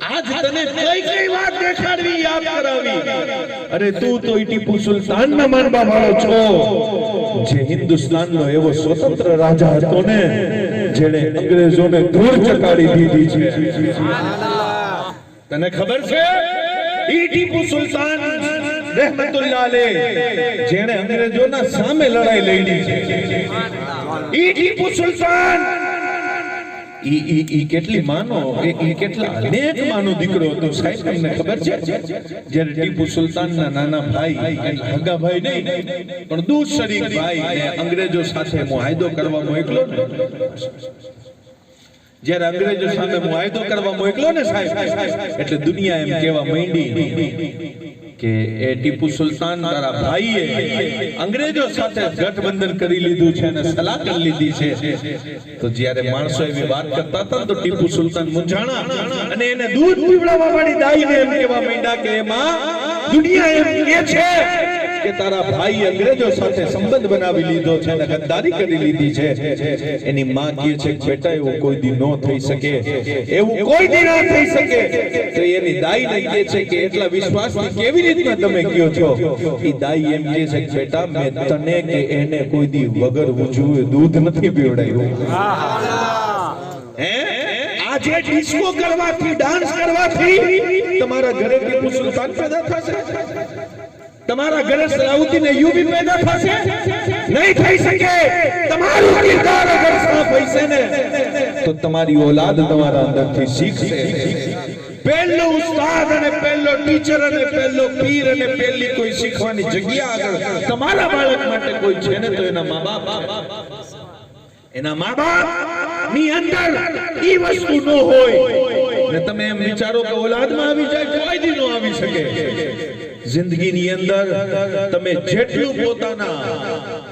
Speaker 1: આજ તને કઈ કઈ વાત દેખાડવી, યાદ કરાવી. અરે તું તો ટીપુ સુલતાનના માનવા વાળો છો, જે હિન્દુસ્તાનનો એવો સ્વતંત્ર રાજા હતો ને જેણે અંગ્રેજોને ધૂળ ચકાડી દીધી છે. તને ખબર છે ઈ ટીપુ સુલતાન રહેમતુલ્લાહ અલૈહ જેણે અંગ્રેજોના સામે લડાઈ લડી છે. ઈ ટીપુ સુલતાન ઈ કેટલી માનો, ઈ કેટલા અનેક માનો દીકરો હતો સાહેબ. તમને ખબર છે જ્યારે ટીપુ સુલતાનના નાના ભાઈ, હગા ભાઈ નહીં પણ દૂર શરીક ભાઈ અંગ્રેજો સાથે મુઆહદો કરવા મોકલો ને, જ્યારે અંગ્રેજો સામે મુઆહદો કરવા મોકલો ને સાહેબ, એટલે દુનિયા એમ કહેવા માંડી કે એ ટીપુ સુલતાન તારા ભાઈએ અંગ્રેજો સાથે ગઠબંધન કરી લીધું છે અને સલાહ કરી લીધી છે. તો જ્યારે માણસો એવી વાત કરતા હતા તો ટીપુ સુલતાન મૂંઝાણા અને એને દૂધ પીવડાવવા વાળી દાઈને એમ કહેવા માંડ્યા કે માં દુનિયા એમ કહે છે કે તારા ભાઈ અંગ્રેજો સાથે સંબંધ બનાવી લીધો છે અને ગદ્દારી કરી લીધી છે. એની માં કહે છે કે બેટા એવું કોઈ દી ન થઈ શકે, એવું કોઈ દી ન થઈ શકે. તો એની દાઈને કહે છે કે એટલા વિશ્વાસથી કેવી રીતના તમે કહો છો? ઈ દાઈ એમ કહે છે કે બેટા મેં તને કે એને કોઈ દી વગર વજુએ દૂધ નથી પીવડાવ્યું. આજે ડિસ્કો કરવાથી, ડાન્સ કરવાથી તમારા ઘરે ટીપુ સુલતાન પેદા થશે? તમારા ઘરે સલાઉદ્દીન અય્યુબી પેદા થશે નહીં થઈ શકે. તમારું કિરદાર અગર સાફ હશે ને તો તમારી ઓલાદ તમારા અંદરથી શીખશે. પહેલો ઉસ્તાદ અને પહેલો ટીચર અને પહેલો પીર અને પહેલી કોઈ શીખવાની જગ્યા આગળ તમારા બાળક માટે કોઈ છે ને તો એના મા-બાપ. એના મા-બાપ ની અંદર ઈ વસ્તુ ન હોય ને તમે એમ વિચારો કે ઓલાદમાં આવી જાય, કોઈ દી ન આવી શકે. જિંદગીની અંદર તમે જેટલું પોતાના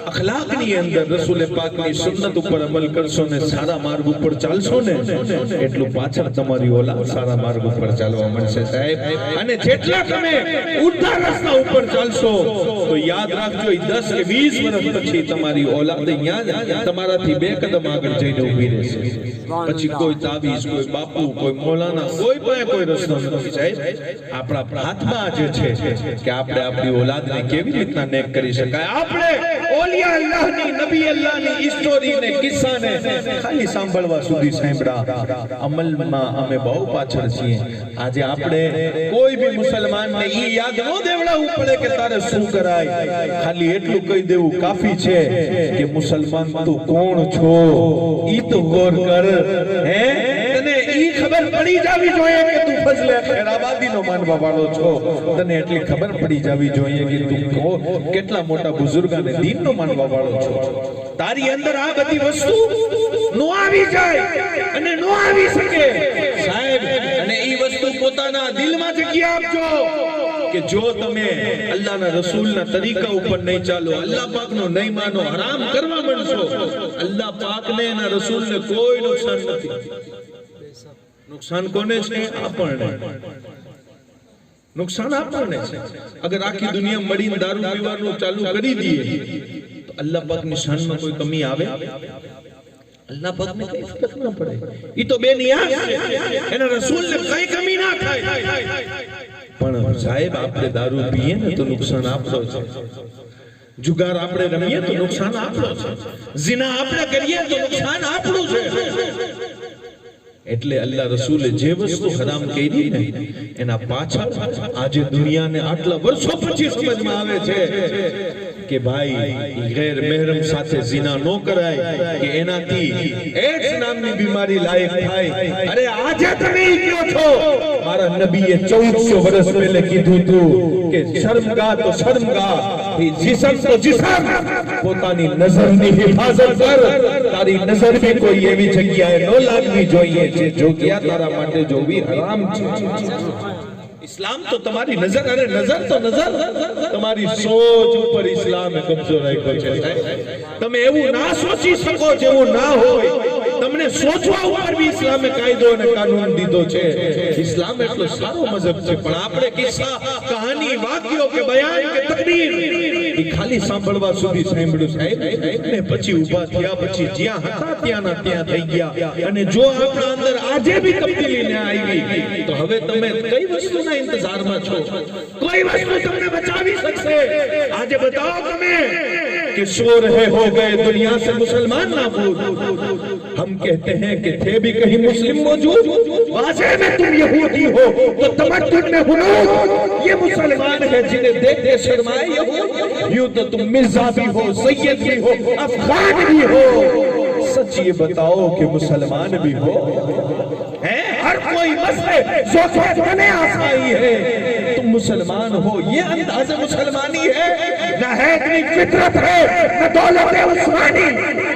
Speaker 1: અખલાકની અંદર રસૂલ પાકની સુન્નત ઉપર અમલ કરશો ને સારા માર્ગ ઉપર ચાલશો ને એટલું પાછળ તમારી ઓલાદ સારા માર્ગ ઉપર ચાલવા મળશે સાહેબ. અને જેટલા તમે ઉલ્ટા રસ્તા ઉપર ચાલશો તો યાદ રાખજો 10 કે 20 વર્ષ પછી તમારી ઓલાદ અહીંયા તમારાથી 2 કદમ આગળ જઈને ઊભી રહેશે. પછી કોઈ તાવીઝ, કોઈ બાપુ, કોઈ મૌલાના, કોઈ પાસે કોઈ રસ્તો નથી સાહેબ. આપણા હાથમાં જે છે કે આપણે આપણી ઓલાદને કેવી રીતના નેક કરી શકાય. આપણે ઓલિયા અલ્લાહની, નબી અલ્લાહની સ્ટોરીને, કિસ્સાને ખાલી સાંભળવા સુધી સાંભળ્યા, અમલમાં અમે બહુ પાછળ છીએ. આજે આપણે કોઈ બી મુસલમાનને ઈ યાદ ન દેવડાવવું પડે કે તારે શું કરાય. ખાલી એટલું કહી દેવું કાફી છે કે મુસલમાન તું કોણ છો ઈ તો ગોર કર. હે તને ઈ ખબર પડી જાવી જોઈએ કે તું ફઝલે ખૈરાબાદીનો માનવા વાળો છો. તને એટલી ખબર પડી જાવી જોઈએ કે તું કેટલા મોટા બુઝુર્ગાને દીનનો માનવા વાળો છો. તારી અંદર આ બધી વસ્તુ નો આવી જાય અને નો આવી શકે સાહેબ. અને ઈ વસ્તુ પોતાના દિલમાં જગ્યા આપજો કે જો તમે અલ્લાહના રસૂલના તરીકા ઉપર નહીં ચાલો, અલ્લાહ પાકનો નહીં માનો, હરામ કરવા માંડશો, અલ્લાહ પાકને એના રસૂલને કોઈ નુકસાન નથી. નુકસાન કોને છે? આપણને. નુકસાન આપણને છે. અગર આખી દુનિયા મળીને દારૂ પીવાનું ચાલુ કરી દઈએ તો અલ્લાહ પાકની શાનમાં કોઈ કમી આવે? અલ્લાહ પાકને કઈ ફરક ન પડે. ઈ તો બેનિયાઝ છે, એના રસૂલને કઈ કમી ના થાય. પણ સાહેબ આપણે દારૂ પીએ ને તો નુકસાન આપણો છે. જુગાર આપણે રમીએ તો નુકસાન આપણો છે. ઝિના આપણે કરીએ તો નુકસાન આપણું છે. એટલે અલ્લાહ રસૂલે જે વસ્તુ હરામ કરી ને એના પાછળ આજે દુનિયાને આટલા વર્ષો પછી સમજમાં આવે છે કે ભાઈ ગેર મહેરમ સાથે ઝિના ન કરાય કે એનાથી એડ્સ નામની બીમારી લાયક થાય. અરે આજે તમે કહો છો, મારા નબીએ 1400 વર્ષ પહેલે કીધું હતું કે શર્મગાહ તો શર્મગાહ, जिस्म तो जिस्म, પોતાની નજરની હિફાજત કર. તારી નજર બી કોઈ એવી જગ્યાએ ન લાગવી જોઈએ જે જગ્યા તારા માટે જોવી હરામ છે. ઇસ્લામ તો તમારી નજર, અરે નજર તો નજર, તમારી સોચ ઉપર ઇસ્લામે કબજો રાખ્યો છે. તમે એવું ના સોચી શકો જેવું ના હોય. તમને સોચવા ઉપર બી ઇસ્લામે કાયદો અને કાનૂન દીધો છે. ઇસ્લામ એટલો સારો મઝહબ છે. પણ આપણે કિસ્સા, કહાની, વાક્યો કે બયાન કે તકરીર એ ખાલી સાંભળવા સુધી સાંભળ્યું સાહેબ ને પછી ઊભા થયા, પછી જ્યાં હતા ત્યાંના ત્યાં થઈ ગયા. અને જો આપણા અંદર આજે બી તબદીલી ન આવી તો હવે તમે કઈ વસ્તુના इंतजाરમાં છો? કોઈ વસ્તુ તમને બચાવી શકશે? આજે બતાવો તમે कि सो रहे हो गए दुनिया से मुसलमान नाबूद. हम कहते हैं कि थे भी कहीं मुस्लिम मौजूद. वाजे में तुम यहूदी हो तो तमद्दुन में हुनूद. ये मुसलमान है जिन्हें देख के शर्माए यहूद. यूं तो तुम मिर्जा भी हो, सैयद भी हो, अफगान भी हो. सच ये बताओ कि मुसलमान भी हो. है हर कोई मसले जोखे बने आसाई है. तुम मुसलमान हो, ये अंदाज़ मुसलमानी है ना, है इतनी फितरत है न दौलत उस्मानी.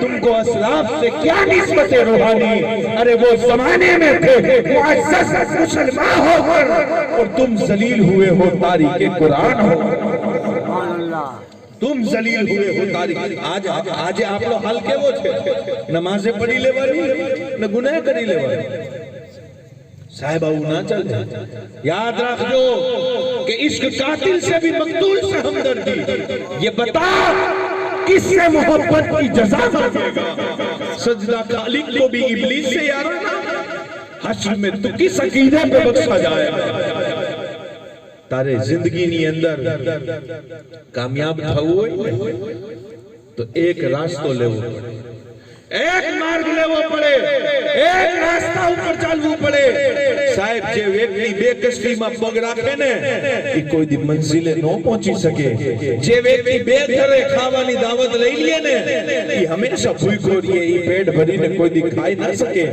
Speaker 1: तुमको असलाफ से क्या निस्बत रूहानी. अरे वो जमाने में थे मुअज़्ज़ज़ मुसलमान होकर और तुम जलील हुए हो तारीख़ कुरान हो. तुम जलील हुए हो तारीख़. आज आज आपनो हाल केवो छे? नमाज़े पढ़ी लेवानी न गुनाह करी लेवानी. साहिब आऊ ना चले. याद रखो कि इश्क कातिल से भी मकतूल से हमदर्दी. ये बता किससे मोहब्बत की जज़ा मांगेगा. सजदा खालिक को भी इब्लीस से याराना. हश्र में तू किस अकीदे पे बख्शा जाएगा. तारे जिंदगीनी अंदर कामयाब थવું હોય તો એક રાસ્તો લેવો પડે. એક માર્ગ લેવો પડે, એક રસ્તા ઉપર ચાલવું પડે. સાહેબ, જે વ્યક્તિ બે કષ્ટીમાં પગ રાખે ને એ કોઈ દી મંઝિલે ન પહોંચી શકે. જે વ્યક્તિ બે ઘરે ખાવાની દાવત લઈ લે ને એ હંમેશા ભૂખ્યો રહે, એ પેટ ભરીને કોઈ દી ખાઈ ના શકે.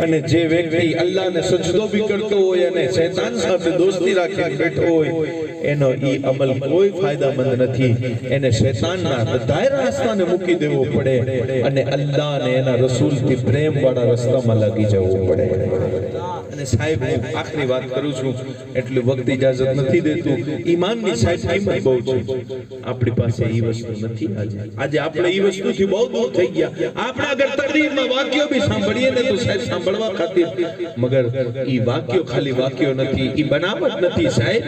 Speaker 1: અને જે વ્યક્તિ અલ્લાહને સજદો બી કરતો હોય અને શૈતાન સાથે દોસ્તી રાખીને બેઠો હોય એનો ઈ અમલ કોઈ ફાયદામંદ નથી. એને શૈતાનના બધાય રસ્તાને મૂકી દેવો પડે અને અલ્લાહ અને એના રસૂલથી પ્રેમ વાળા રસ્તામાં લાગી જવું પડે. અને સાહેબ, હું આખરી વાત કરું છું, એટલે વખત ઇજાઝત નથી દેતું. ઈમાનની સાહેબ કિંમત બહુ છે. આપણી પાસે ઈ વસ્તુ નથી. આજે આપણે ઈ વસ્તુથી બહુ દૂર થઈ ગયા. આપણે અગર તકરીરમાં વાક્યો બી સાંભળીએ ને તો સાહેબ સાંભળવા ખાतिर, મગર ઈ વાક્યો ખાલી વાક્યો નથી, ઈ બનાવટ નથી સાહેબ,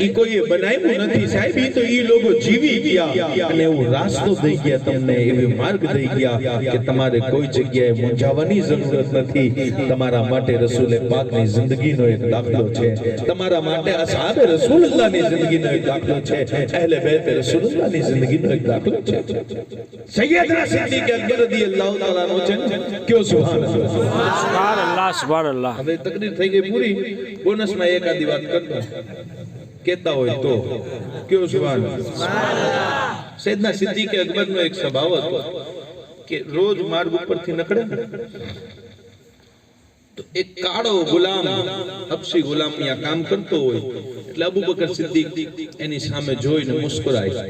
Speaker 1: ઈ કોઈએ બનાવ્યું નથી સાહેબ, ઈ તો ઈ લોકો જીવી ગયા અને એવો રાસ્તો દઈ ગયા તમને, એવો માર્ગ દઈ ગયા કે તમારે કોઈ જગ્યાએ મૂંઝાવાની જરૂરત નથી. તમારા માટે રસૂલે પાકની જિંદગીનો એક દાખલો છે, તમારા માટે અસહાબે રસૂલુલ્લાહની જિંદગીનો એક દાખલો છે, અહેલે બેત રસૂલુલ્લાહની જિંદગીનો એક દાખલો છે. સૈયદના સિદ્દીક અકબર રદિયલ્લાહુ તાઆલા નો છે. કયો સુભાનઅલ્લાહ,
Speaker 3: સુભાનઅલ્લાહ, સુભાનઅલ્લાહ.
Speaker 1: હવે તકરીર થઈ ગઈ પૂરી. બોનસમાં એકાદી વાત કરતો કેતા હોય તો કયો સુભાનઅલ્લાહ. સૈયદના સિદ્દીક અકબરનો એક સ્વભાવ હતો કે રોજ માર્ગ ઉપરથી નીકળે તો એક કાળો ગુલામ, હબશી ગુલામ અહીંયા કામ કરતો હોય એટલે અબુ બકર સિદ્દીક એની સામે જોઈને મુસ્કરાય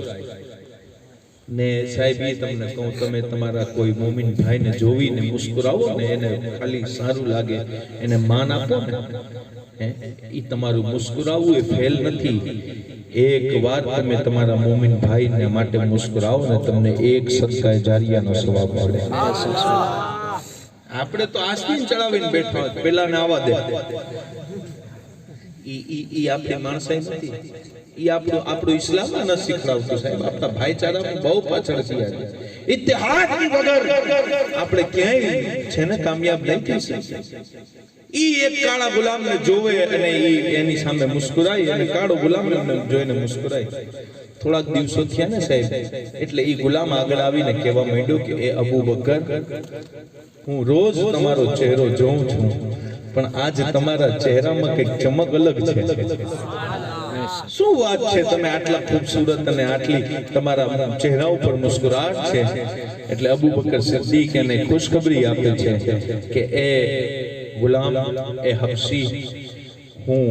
Speaker 1: ને સાહેબ, એ તમને કહું, તમે તમારા કોઈ મોમિન ભાઈને જોવીને મુસ્કરાવો ને એને ખાલી સારું લાગે, એને માન આપો ને, એ તમારું મુસ્કરાવવું એ ફેલ નથી. એક વાર તમે તમારા મોમિન ભાઈને માટે મુસ્કરાવો ને તમને એક સદકા જારિયાનો સવાબ મળે. આપણે તો આસ્તીન ચડાવીને બેઠા હોય, પેલા ને આવવા દે. ઈ આપણી માણસાઈ નથી, ઈ આપણું ઇસ્લામમાં ન શીખડાવતું સાહેબ. આપણા ભાઈચારામાં બહુ પાછળ છીએ. ઇત્તિહાદની વગર આપણે ક્યાંય છે ને કામયાબ નહીં થઈ શકીએ. ઈ એક કાળા ગુલામને જોવે અને ઈ એની સામે મુસ્કરાય અને કાળો ગુલામને જોઈને મુસ્કરાય. થોડાક દિવસો થયા ને સાહેબ એટલે ઈ ગુલામ આગળ આવીને કહેવા માંડ્યો કે એ અબુ બકર, હું રોજ તમારો ચહેરો જોઉં છું પણ આજ તમારા ચહેરામાં કંઈક ચમક અલગ છે. શું વાત છે, તમે આટલા ખૂબસૂરત અને આટલી તમારા ચહેરા ઉપર મુસ્કરાહટ છે. એટલે અબુ બકર સિદ્દીક એને ખુશખબરી આપે છે કે એ ગુલામ, એ હબશી, હું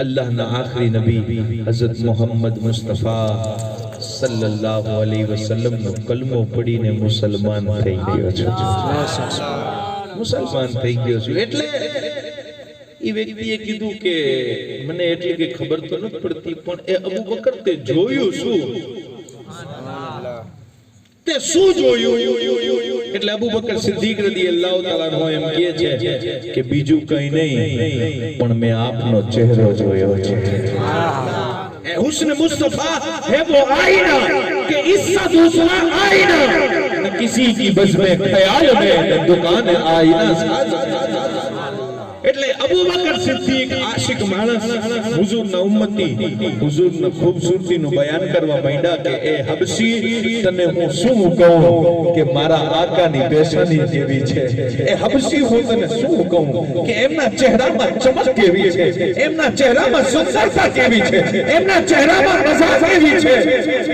Speaker 1: અલ્લાહના આખરી નબી હઝરત મોહમ્મદ મુસ્તફા સલ્લલ્લાહુ અલૈહિ વસલ્લમનો કલમો પડીને મુસલમાન થઈ ગયો છું. મુસલમાન થઈ ગયો છું. એટલે એ વ્યક્તિએ કીધું કે મને એટલી કઈ ખબર તો નથી પડતી પણ એ અબુ બકર તે જોયું શું? તે શું જોયું? એટલે અબુ બકર સિદ્દીક રદિયલ્લાહુ તાઆલા અન્હુ એમ કહે છે કે બીજું કંઈ નહીં પણ મેં આપનો ચહેરો જોયો છે. हुस्न मुस्तफा है वो आईना कि इससे दूसरा आईना न किसी की बज़ में ख्याल में दुकान आईना साज. એટલે અબુ બકર સિદ્દીક આશિક માણસ, હુઝુરના ઉમ્મતી, હુઝુરના ખૂબસૂરતીનું બયાન કરવા માંડ્યા કે એ હબશી, તને હું શું કહું કે મારા આકાની પેશાની જેવી છે. એ હબશી, હું તને શું કહું કે એમના ચહેરામાં ચમક કેવી છે, એમના ચહેરામાં સુંદરતા કેવી છે, એમના ચહેરામાં મઝા કેવી છે.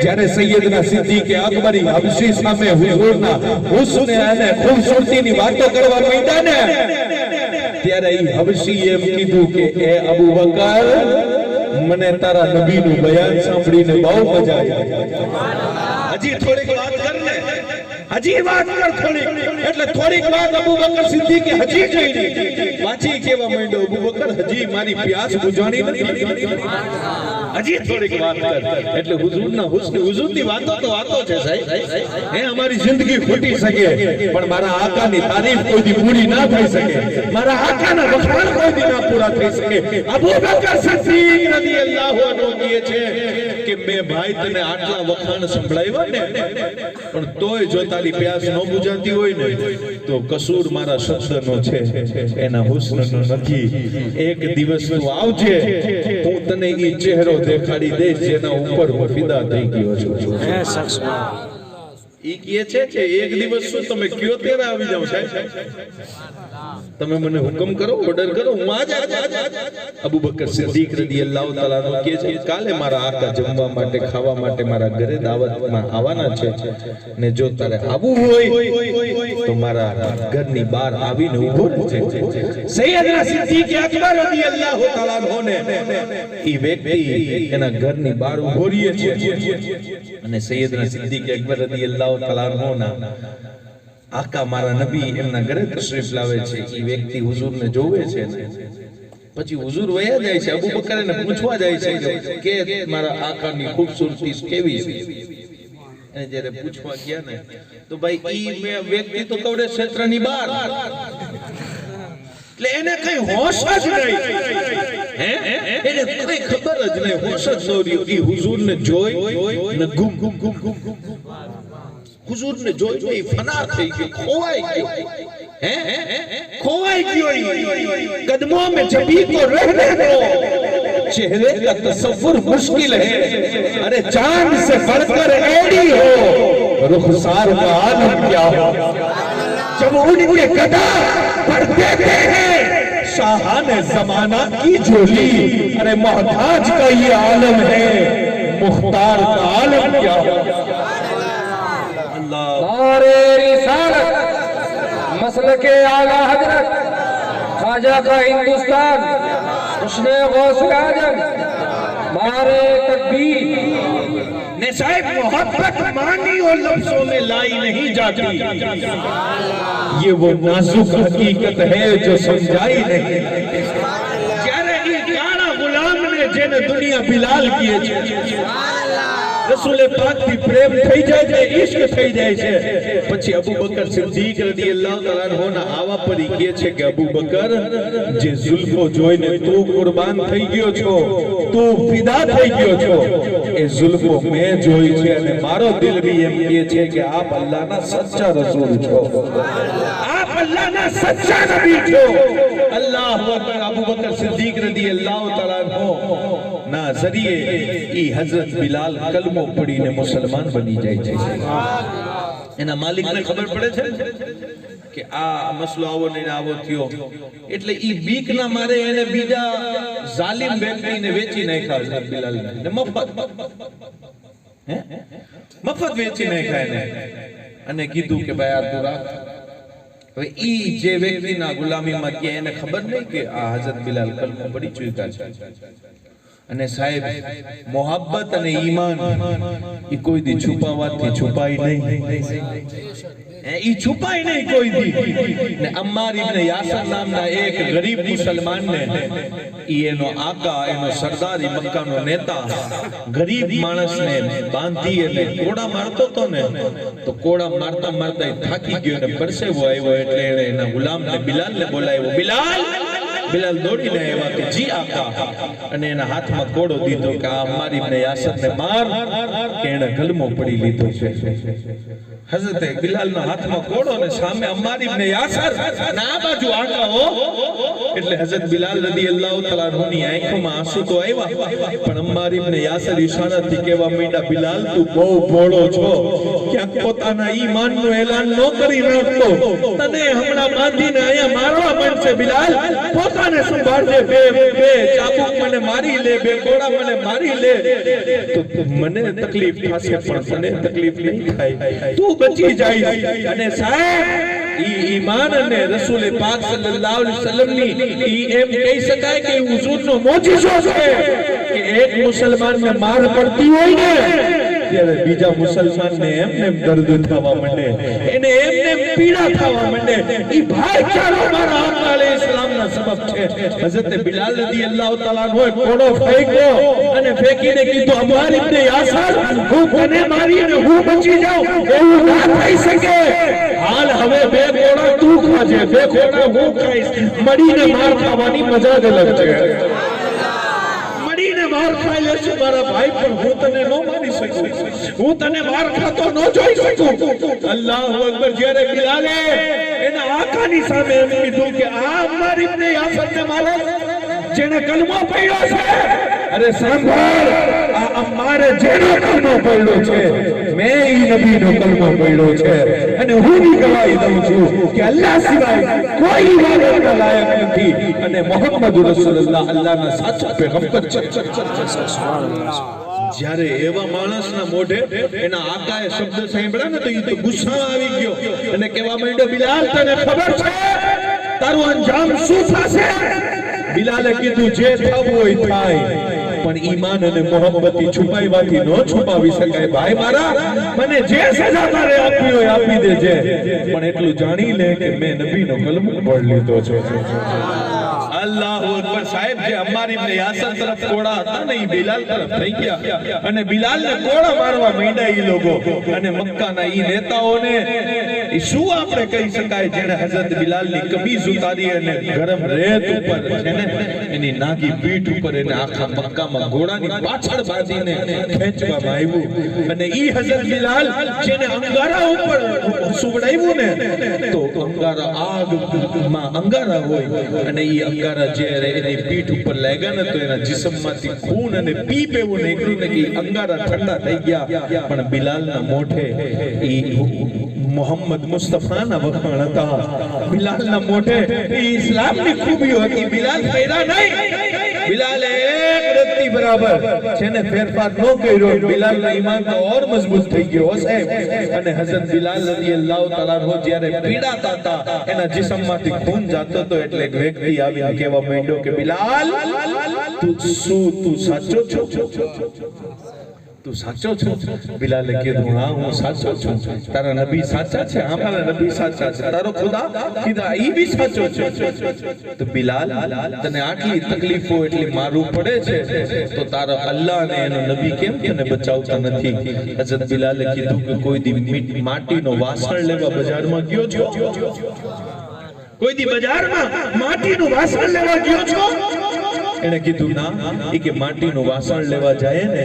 Speaker 1: જ્યારે સૈયદના સિદ્દીક અકબરી હબશી સામે હુઝુરના હુસ્ન અને ખૂબસૂરતીની વાતો કરવા માંડ્યા ને ત્યારે એ હબશી એમ કીધું કે એ અબુ બકર, મને તારા નબીનું બયાન સાંભળીને બહુ મજા આવી. હજી થોડીક વાત કર ને, હજી વાત કર થોડીક. એટલે થોડીક વાત અબુ બકર સિદ્દીકે હજી જોઈ પાછી કેવા માંડ્યો, અબુ બકર હજી મારી પ્યાસ બુઝાણી નથી, હજી થોડીક વાત કર. એટલે હુઝુરના હુસ્ન, હુઝુરની વાતો તો વાતો છે સાહેબ. હે અમારી જિંદગી ફૂટી શકે પણ મારા આકાની તારીફ કોઈથી પૂરી ના થઈ શકે, મારા આકાના વખાણ કોઈથી ના પૂરા થઈ શકે. અબુ બકર સિદ્દીક રદિયલ્લાહુ અન્હુ કહે છે કે મેં ભાઈ તને આટલા વખાણ સંભળાવ્યા ને પણ તોય જો તારી પ્યાસ ન બુઝાતી હોય ને તો કસૂર મારા શબ્દનો છે, એના હુસ્નનો નથી. એક દિવસ તું આવજે, હું તને ઈ ચહેરો દેખાડી દઈશ જેના ઉપર હું ફિદા થઈ ગયો છું. ઈ કહે છે કે એક દિવસ શું તમે કયો ત્યારે આવી જાવ સાહેબ, તમે મને હુકમ કરો, ઓર્ડર કરો, હું આજ અબુ બકર સિદ્દીક રદિયલ્લાહુ તાલા અન્હુ કહે છે કાલે મારા આકા જમવા માટે ખાવા માટે મારા ઘરે દાવતમાં આવવાના છે ને જો તારે આવવું હોય તો મારા ઘરની બહાર આવીને ઊભો રહેજે. સૈયદના સિદ્દીક અકબર રદિયલ્લાહુ તાલા અન્હુ ને ઈ વ્યક્તિ એના ઘરની બહાર ઊભો રહે છે અને સૈયદના સિદ્દીક અકબર રદિયલ્લાહુ તાલા અન્હુ ના આકા મારા નબી એમના ઘરે તશરીફ લાવે છે. ઈ વ્યક્તિ હુઝુરને જોવે છે પછી હુઝુર વયા જાય છે. અબુ બકર એને પૂછવા જાય છે કે મારા આકાની ખૂબસૂરતી કેવી છે. અને જ્યારે પૂછવા ગયા ને તો ભાઈ ઈ વ્યક્તિ તો કવડે ક્ષેત્રની બહાર, એટલે એને કઈ હોશ જ નહીં, એને કઈ ખબર જ નહીં, હોશ જ ન રહ્યો. ઈ હુઝુરને જોઈ ને ગુમ હુઝુરને જોઈ ઈ ફના થઈ ગયો, ખોવાઈ ગયો, खोवाई क्यों कदमों में जबी तो रहने दो, चेहरे का तसव्वुर मुश्किल है, अरे चांद से बढ़कर एड़ी हो, रुखसार का आलम क्या हो, जब उनके कदम बढ़ देते हैं शाहाने जमाना की झोली, अरे मोहताज का ये आलम है, मुख्तार का आलम क्या हो.
Speaker 2: नारे रिसालत मसलके आला हजरत ख्वाजा का हिंदुस्तान हुस्ने गौसे आजम मारे तकबीर
Speaker 1: ने साहिब मोहब्बत मानी और लफ्जों में लाई नहीं जाती, ये वो नाजुक हकीकत है जो समझाई नहीं. જ્યારે ઈ કાળા ગુલામને જેને દુનિયા બિલાલ કહે છે, રસૂલ પાક થી પ્રેમ થઈ જાય છે, ઇશ્ક થઈ જાય છે, પછી અબુ બકર સિદ્દીક રદિયલ્લાહુ તાલા અન્હુ ના આવા પર કહે છે કે અબુ બકર જે ઝુલ્ફો જોઈને તું કુરબાન થઈ ગયો છો, તું ફિદા થઈ ગયો છો, એ ઝુલ્ફો મેં જોઈ છે અને મારો દિલ બી એમ કહે છે કે આપ અલ્લાહના સચ્ચા રસૂલ છો, આપ અલ્લાહના સચ્ચા નબી છો. અલ્લાહુ અકબર. અબુ બકર સિદ્દીક રદિયલ્લાહુ તાલા અન્હુ ના જરીએ ઈ હઝરત બિલાલ કલમો પડીને મુસલમાન બની જાય છે. એના માલિકને ખબર પડે છે કે આ મસલો આવો ને આવો થયો, એટલે ઈ બીક ના મારે એને બીજા જાલિમ વ્યક્તિને વેચી નાખ્યા બિલાલને, મફત વેચી નાખ્યા એને, અને કીધું કે ભાઈ આ તું રાખ. હવે ઈ જે વ્યક્તિના ગુલામીમાં કે એને ખબર નહીં કે આ હઝરત બિલાલ કલમો પડી ચૂક્યા છે. અને સાહેબ મોહબ્બત અને ઈમાન ઈ કોઈ દી છુપાવાથી છુપાઈ નહીં, ઈ છુપાઈ નહીં કોઈ દી. ને અમ્માર ઇબ્ન યાસર નામના એક ગરીબ મુસલમાનને ઈ એનો આકા, એનો સરદાર, ઈ મક્કાનો નેતા ગરીબ માણસને બાંધી અને કોડા મારતો તો ને, તો કોડા મારતા મારતા થાકી ગયો ને પરસેવો આવ્યો, એટલે એને એના ગુલામને બિલાલને બોલાવ્યો. બિલાલ બિલાલ દોડીને આવ્યા કે જી આકા, અને એના હાથમાં કોડો દીધો કે આ અમ્માર ઇબ્ન યાસરને માર કે એને કલમો પડી લીધો છે. હઝરતે બિલાલના હાથમાં કોડો ને સામે અમ્માર ઇબ્ન યાસર અને આ બાજુ આકા હો, એટલે હઝરત બિલાલ રદિયલ્લાહુ તાલા અન્હુની આંખોમાં આંસુ તો આવ્યા, પણ અમ્માર ઇબ્ન યાસર ઈશારાથી કહેવા માંડ્યા બિલાલ તું બહુ ભોળો છો, ક્યાંક પોતાના ઈમાનનું એલાન ન કરી નાખતો, તને હમણાં બાંધીને અહીંયા મારવા માંડશે. બિલાલ પોતાને સંભાળજે, બે ચાબુક મને મારી લે, બે કોડા મને મારી લે તો મને તકલીફ થશે પણ તને તકલીફ નહીં થાય, તું બચી જાય. અને સાહેબ ઈ ઈમાન અને રસૂલ પાક સલ્લલ્લાહુ અલૈહિ વસલ્લમની ઈ એમ કહી શકાય કે હુઝુરનો મોજિઝો છે કે એક મુસલમાનને માર પડતી હોય ને ત્યારે બીજા મુસલમાનને એમને દર્દ થવા માંડે, એને એમને પીડા થવા માંડે. ઈ ભાઈચારો મારા આકા અલૈહિસ્સલામના સબબ છે. હઝરત બિલાલ રદિયલ્લાહુ તાલા અન્હુ કોડો ફેંક્યો અને ફેંકીને કીધું અમ્માર ઇબ્ન યાસર હું તને મારીને હું બચી જાઉં એવું ના થઈ શકે, હાલ હવે બે કોડા તું ખાજે, બે કોડા હું ખાઈશ, મળીને માર ખાવાની મજા જ અલગ છે. માર ખાઈ લેશું મારા ભાઈ, પણ હું તને ન મારી શકું, હું તને માર ખાતો ન જોઈ શકું. અલ્લાહુ અકબર. જ્યારે બિલાલે એના આકાની સામે એમ કીધું કે આ અમ્માર ઇબ્ન યાસરને મારો જેને કલમો પડ્યો છે, અરે સાંભળ
Speaker 4: મારે જેનો કલમો પડ્યો છે મેં ઈ નબીનો કલમો પડ્યો છે અને હું બી ગવાહી દઉં છું કે અલ્લાહ સિવાય કોઈ ઇબાદતના લાયક નથી અને મુહમ્મદ રસૂલુલ્લાહ અલ્લાહના સાચા પેગમ્બર છે।
Speaker 1: જ્યારે એવા માણસના મોઢે એના આકાએ શબ્દ સાંભળ્યા ને તો ઈ તો ગુસ્સા આવી ગયો અને કહેવા માંડ્યો, બિલાલ તને ખબર છે તારું અંજામ શું થશે? બિલાલે કીધું, જે થવું હોય થાય, પણ ઈમાન અને મોહબ્બતથી છુપાઈવાથી ન છુપાવી શકાય। ભાઈ મારા, મને જે સજા તારે આપવી હોય આપી દેજે, પણ એટલું જાણી લે કે મેં નબીનો કલમો પઢ લીધો છે। અલ્લાહુ અકબર। સાહેબ, જે અમ્માર ઇબ્ન યાસર તરફ કોડા હતા ને, ઈ બિલાલ તરફ થઈ ગયા અને બિલાલને કોડા મારવા માંડ્યા ઈ લોકો અને મક્કાના ઈ નેતાઓને શું આપણે કહી શકાય, જેને હઝરત બિલાલની કમીઝ ઉતારી અને ગરમ રેત ઉપર છે ને એની નાગી પીઠ ઉપર એને આખા મક્કામાં ઘોડાની પાછળ બાંધીને ખેંચવામાં આવ્યું અને ઈ હઝરત બિલાલ જેને અંગારા ઉપર સુવડાવ્યું ને, તો અંગારા આગમાં અંગારા હોય અને ઈ અંગારા જે એની પીઠ ઉપર લાગ્યા ને તો એના જિસ્મમાંથી ખૂન અને પીપ એવું નીકળ્યું ને કે અંગારા ઠંડા થઈ ગયા, પણ બિલાલના મોઢે ઈ મોહમ્મદ મુસ્તફાના વખાણ હતા। બિલાલના મોઢે ઇસ્લામની ખૂબીઓ હતી। બિલાલ ફેરા નહીં, બિલાલે એક રત્તી બરાબર છે ને ફેરફાર ન કર્યો। બિલાલનો ઈમાન તો ઓર મજબૂત થઈ ગયો સાહેબ। અને હઝરત બિલાલ રદિયલ્લાહુ તઆલા અન્હુ જ્યારે પીડાતા હતા, એના જિસ્મમાંથી ખૂન જાતો હતો, એટલે એક વ્યક્તિ આવીને કહેવા માંડ્યો કે બિલાલ, તું સાચો છો? તું સાચો છો? બિલાલે કીધું, હા હું સાચો છું। તારા નબી સાચા છે? હા મારા નબી સાચા છે। તારો ખુદા? કીધા ઈ બી સાચો છે। તો બિલાલ, તને આટલી તકલીફો એટલી મારવું પડે છે તો તારા અલ્લાહ ને એનો નબી કેમ તને બચાવતા નથી? હઝરત બિલાલે કીધું કે કોઈ દી માટીનો વાસણ લેવા બજારમાં ગયો છો? કોઈ દી બજારમાં માટીનું વાસણ લેવા ગયો છો? એને કીધું ના। એ કે માટીનું વાસણ લેવા જાય ને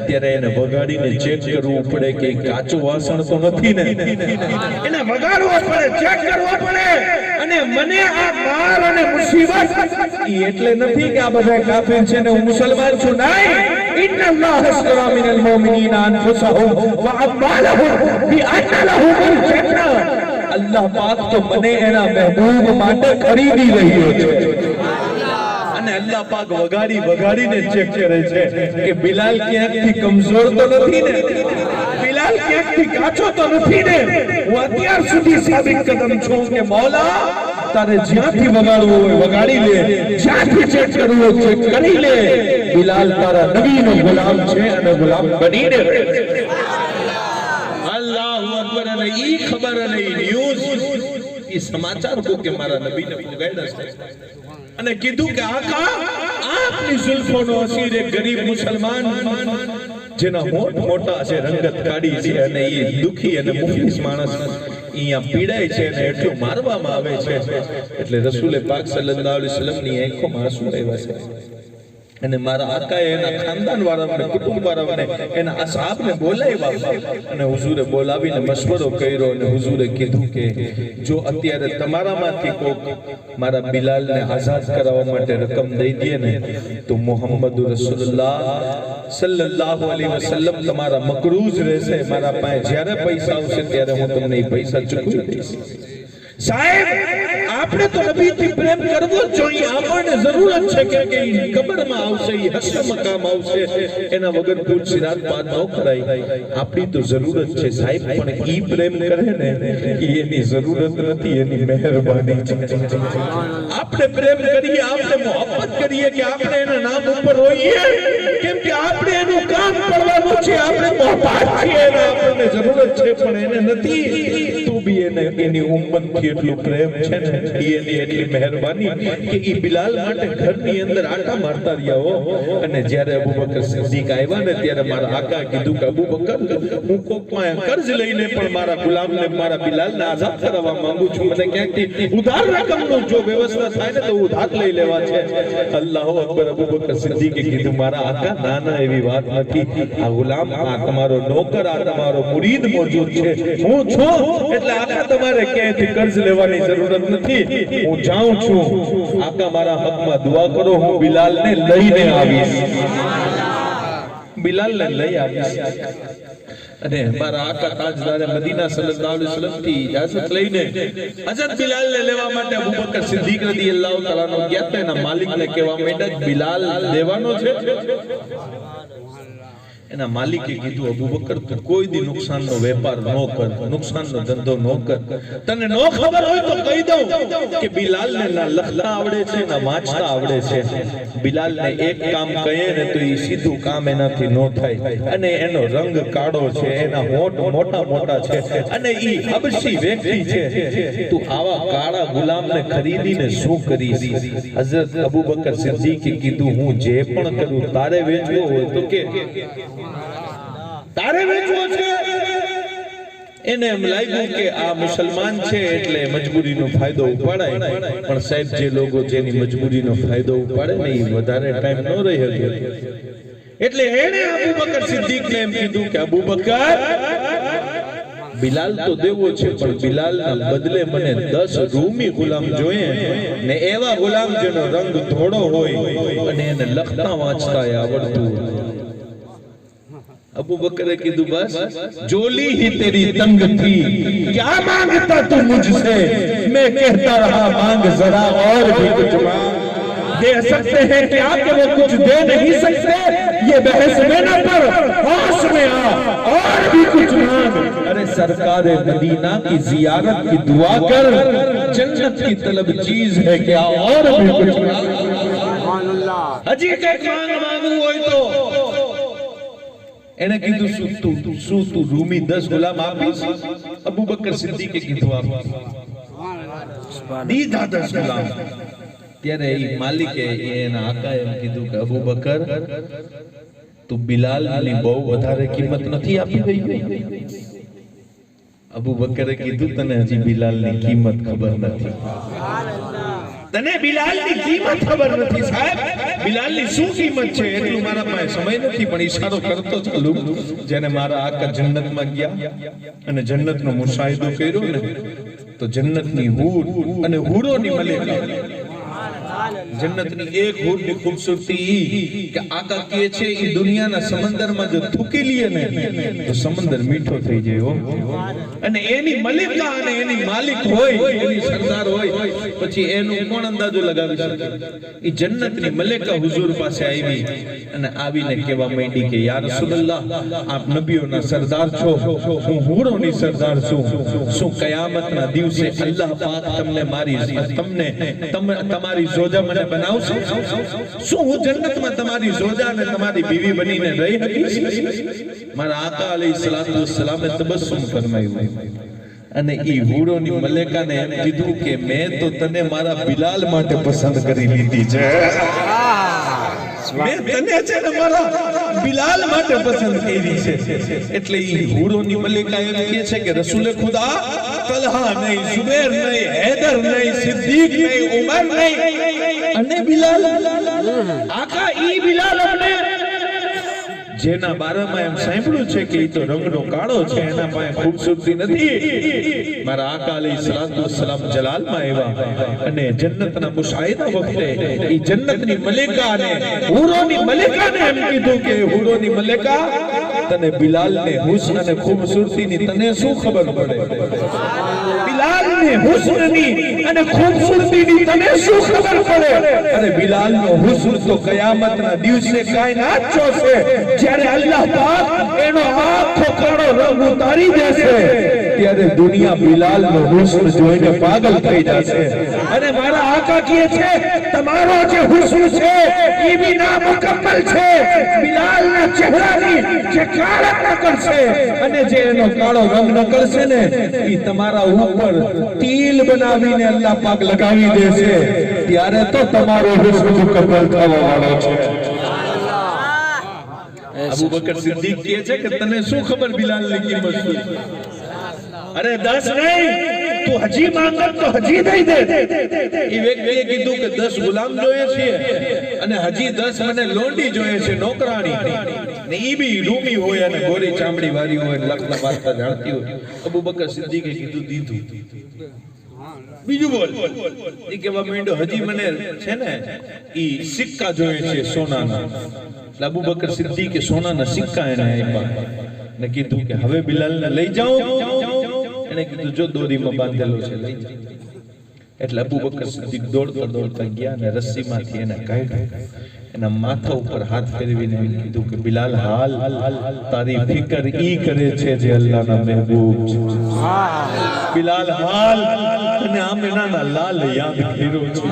Speaker 1: ત્યારે એને વગાડીને ચેક કરવું પડે કે કાચું વાસણ તો નથી ને, એને વગાડવો પડે, ચેક કરવો પડે। અને મને આ માર અને મુસીબત ઈ એટલે નથી કે આ બધા કાફિર છે ને હું મુસલમાન છું, નહીં। ઇન્નલ્લાહ અશ્તરા મિનલ મુમિનીના અનફુસહુમ વ અમ્વાલહુમ બિઅન્ન લહુમુલ જન્નહ। અલ્લાહ પાક તો મને એના મહેબૂબ માટે ખરીદી રહ્યો છે। અલ્લાહ પાક વગાડી વગાડીને ચેક કરે છે કે બિલાલ ક્યાંકથી કમજોર તો નથી ને, બિલાલ ક્યાંકથી કાચો તો નથી ને। હું અત્યાર સુધી સાબિત કદમ છું કે મૌલા, તારે જ્યાંથી વગાડવું હોય વગાડી લે, જ્યાંથી ચેક કરવું હોય ચેક કરી લે। બિલાલ તારા નબીનો ગુલામ છે અને ગુલામ બનીને રહે। અલ્લાહુ અકબર। અને ઈ ખબર અને ઈ ન્યૂઝ, ઈ સમાચાર કો કે મારા નબીને પુગાડ્યા છે અને કીધું કે આકા, આપની ઝુલ્ફોનો અસીર એક ગરીબ મુસલમાન જેના મોટા છે રંગત કાઢી છે અને એ દુખી અને મુફલિસ માણસ અહીંયા પીડાય છે અને એટલું મારવામાં આવે છે। એટલે રસૂલે પાક સલ્લલ્લાહુ અલૈહિ વસલ્લમની આંખોમાં આંસુ આવ્યા છે અને મારા આકાએ એના ખાનદાન વાળાને, કુટુંબ વાળાને, એના અસહાબને બોલાવ્યા અને હુઝુરે બોલાવીને મશવરો કર્યો અને હુઝુરે કીધું કે જો અત્યારે તમારામાંથી કોક મારા બિલાલને આઝાદ કરાવવા માટે રકમ દઈ દે ને તો મુહમ્મદ રસૂલુલ્લાહ સલ્લલ્લાહુ અલૈહિ વસલ્લમ તમારા મકરૂઝ રહેશે। મારા પાસે જ્યારે પૈસા આવશે ત્યારે હું તમને એ પૈસા ચૂકવી દઈશ। સાહેબ, આપણે તો નબીથી પ્રેમ કરવો જ જોઈએ। આપણને જરૂરત છે કે કબરમાં આવશે, હશ્ર મકામ આવશે, એના વગર પૂર સિરાત પાર ન કરાય। આપણી તો જરૂરત છે સાહેબ, પણ ઈ પ્રેમ કરે ને એની જરૂરત નથી, એની મહેરબાની છે। આપણે પ્રેમ કરીએ, આપણે મોહબ્બત કરીએ કે આપણે એના નામ ઉપર હોઈએ, કેમ કે આપણે એનું કામ કરવાનું છે, આપણે મોહબ્બત છીએ, આપણને જરૂરત છે પણ એને નથી। તું બી એને એની ઉમ્મત એટલું પ્રેમ છે ને, એની એટલી મહેરબાની કે ઈ બિલાલ માટે ઘરની અંદર આટા મારતા રહ્યા હો। અને જ્યારે અબુ બકર સિદ્દીક આવ્યા ને ત્યારે મારા આકા કીધું કે અબુ બકર, હું કોકમાં કર્જ લઈને પણ મારા ગુલામને, મારા બિલાલને આઝાદ કરાવવા માંગુ છું। મને ક્યાંકથી ઉધાર રકમનો જો વ્યવસ્થા થાય ને તો ઉધાર લઈ લેવા છે। અલ્લાહુ અકબર। અબુ બકર સિદ્દીકે કીધું મારા આકા, ના ના એવી વાત નથી, આ ગુલામ, આ તમારો નોકર, આ તમારો મુરીદ મોજૂદ છે, હું છું, એટલે આકા તમારે ક્યાંયથી કર્જ લેવાની જરૂરત નથી, હું જાઉં છું। આકા મારા હકમાં દુઆ કરો, હું બિલાલને લઈને આવીશ। બિલાલ ને લઈ આવી અને મારા આકા તાજદારે મદીના સલ્લલ્લાહુ અલૈહિ વસલ્લમ થી ઇજાઝત લઈને હઝરત બિલાલ ને લેવા માટે અબુ બકર સિદ્દીક રદિયલ્લાહુ તઆલા નો ગયા તો એના માલિક ને કહેવા માંડ્યા બિલાલ લેવાનો છે એના માલિકે કીધું અબુ બકર તું કોઈ દી નુકસાનનો વેપાર ન કર, નુકસાનનો ધંધો ન કર. તને નો ખબર હોય તો કહી દઉં કે બિલાલને ના લખતા આવડે છે ના વાંચતા આવડે છે. બિલાલને એક કામ કહે ને તો એ સીધું કામ એનાથી ન થાય અને એનો રંગ કાળો છે, એના હોઠ મોટા મોટા છે અને ઈ હબશી વ્યક્તિ છે. તું આવા કાળા ગુલામને ખરીદીને શું કરીશ? હઝરત અબુ બકર સિદ્દીકે કીધું હું જે પણ કરું તારે વેચવો હોય તો કે તારે વેચવો છે. એને એમ લાગ્યું કે આ મુસલમાન છે એટલે મજબૂરીનો ફાયદો ઉપાડાય, પણ સાહેબ જે લોકો જેની મજબૂરીનો ફાયદો ઉપાડે ને એ વધારે ટાઈમ ન રહી શકે. એટલે એને અબુ બકર સિદ્દીકને એમ કીધું કે અબુ બકર બિલાલ તો દેવો છે પણ બિલાલના બદલે મને 10 રૂમી ગુલામ જોઈએ ને એવા ગુલામ જેનો રંગ ધોળો હોય અને એને લખતા વાંચતા આવડતું હોય. अबू बकर ने कीधु बस जोली ही तेरी तंग थी, क्या मांगता तू मुझसे? मैं कहता रहा मांग जरा और भी कुछ मांग. दे सकते हैं क्या कि वो कुछ दे नहीं सकते? ये बहस में न पर, होश में आ और भी कुछ मांग. अरे सरकार मदीना की जियारत की दुआ कर, जन्नत की तलब चीज है क्या और भी कुछ मांग. हजी कई मांग मांगू होय तो એને કીધું શું તું રૂમી 10 ગુલામ આપીશ? અબુ બકર સિદ્દીકે કીધું આપીશ. દીધા 10 ગુલામ. ત્યારે એ માલિકે એના આકાએ એમ કીધું કે અબુ બકર તું બિલાલની બહુ વધારે કિંમત નથી આપી રહી. અબુ બકરે કીધું તને હજી બિલાલની કિંમત ખબર નથી. તને બિલાલની કિંમત ખબર નથી સાહેબ. બિલાલની શું કિંમત છે એટલું મારા પાસે સમય નથી, પણ ઈશારો કરતો ચાલુ. જેને મારા આકા જન્નતમાં ગયા અને જન્નતનો મુશાહિદો કર્યો ને તો જન્નતની હૂર અને હૂરોની મલેકા, જન્નતની એક હૂરની ખૂબસૂરતી કે આકા કહે છે એ દુનિયાના સમંદરમાં જો થૂકી લે ને તો સમંદર મીઠો થઈ જાય. અને એની મલિકા અને એની માલિક હોય, એની સરદાર હોય, પછી એનું કોણ અંદાજો લગાવી શકે? એ જન્નતની મલેકા હુઝુર પાસે આવી અને આવીને કહેવા માંડી કે યા રસૂલલ્લાહ આપ નબીઓના સરદાર છો, હું હૂરોની સરદાર છું. શું કયામતના દિવસે અલ્લાહ પાક તમને તમારી જોજા મને બનાવશે? શું હું જન્નતમાં તમારી જોજા અને તમારી બીવી બનીને રહી શકીશ? મારા આકા અલૈહિસ્સલાતુ વસ્સલામે તબસ્સુમ ફરમાયું અને ઈ હૂરોની મલેકાને એમ કીધું કે મેં તો તને મારા બિલાલ માટે પસંદ કરી લીધી છે. મેં તને છે ને મારા બિલાલ માટે પસંદ કરી છે. એટલે ઈ હૂરોની મલેકા એમ કહે છે કે રસૂલે ખુદા તલહા નહીં, ઝુબૈર નહીં, હૈદર નહીં, સિદ્દીક નહીં, ઉમર નહીં અને બિલાલ. આકા ઈ બિલાલ અમને જેના બારામાં એમ સાંભળ્યું છે કે ઈ તો રંગનો કાળો છે, એના પાસે ખૂબસૂરતી નથી. મારા આકા અલૈહિસ્સલાતુ વસ્સલામ જલાલમાં આવ્યા અને જન્નતના મુશાહિદા વખતે ઈ જન્નતની મલેકા અને હૂરોની મલેકાને એમ કીધું કે હૂરોની મલેકા તને બિલાલને હુસ્ન અને ખૂબસૂરતીની તને શું ખબર પડે? બિલાલને હુસ્નની અને ખૂબસૂરતીની તને શું ખબર પડે? અરે બિલાલનો હુસ્ન તો કયામતના દિવસે કાયનાત જોશે, જ્યારે અલ્લાહ પાક એનો આખો કાળો રંગ ઉતારી દેશે ત્યારે દુનિયા બિલાલનો હુસ્ન જોઈને પાગલ થઈ જશે. અને મારા આકા કહે છે તમારો જે હુસ્ન છે એ બી નામુકમ્મલ છે. બિલાલના ચહેરાની જે કાળા નકળશે અને જે એનો કાળો રંગ નકળશે ને એ તમારા ઉપર તિલ બનાવીને અલ્લાહ પાક લગાવી દેશે, ત્યારે તો તમારો હુસ્ન મુકમ્મલ થવા વાળો છે. અબુ બકર સિદ્દીક કહે છે કે તને શું ખબર બિલાલની કિંમત શું? અરે 10 નહીં, તું હજી માંગત તો હજી દઈ દે. એ વ્યક્તિએ કીધું કે 10 ગુલામ જોઈએ છે અને હજી 10 મને લોંડી જોઈએ છે, નોકરાણી ને ઈ બી રૂમી હોય અને ગોરી ચામડી વાળી હોય, લખતા વાંચતા જાણતી હોય. અબુ બકર સિદ્દીકે કીધું દીધું. બીજું બોલ ઈ કેવા માંડ્યો હજી મને છે ને ઈ સિક્કા જોઈએ છે સોનાના. એટલે અબુ બકર સિદ્દીકે સોનાના સિક્કા એને આપ્યા ને કીધું કે હવે બિલાલને લઈ જાઓ. એને કીધું જો દોરીમાં બાંધેલો છે લઈ જાઓ. એટલે અબુ બકર સિદ્દીક દોડતા દોડતા ગયા ને રસ્સીમાંથી એને કાઢ્યો. એના માથા ઉપર હાથ ફેરવીને કીધું કે બિલાલ હાલ તારી ફિકર ઈ કરે છે જે અલ્લાહના મહેબૂબ છે. બિલાલ હાલ અને આમ એના લાલ યાદ કર્યો છે.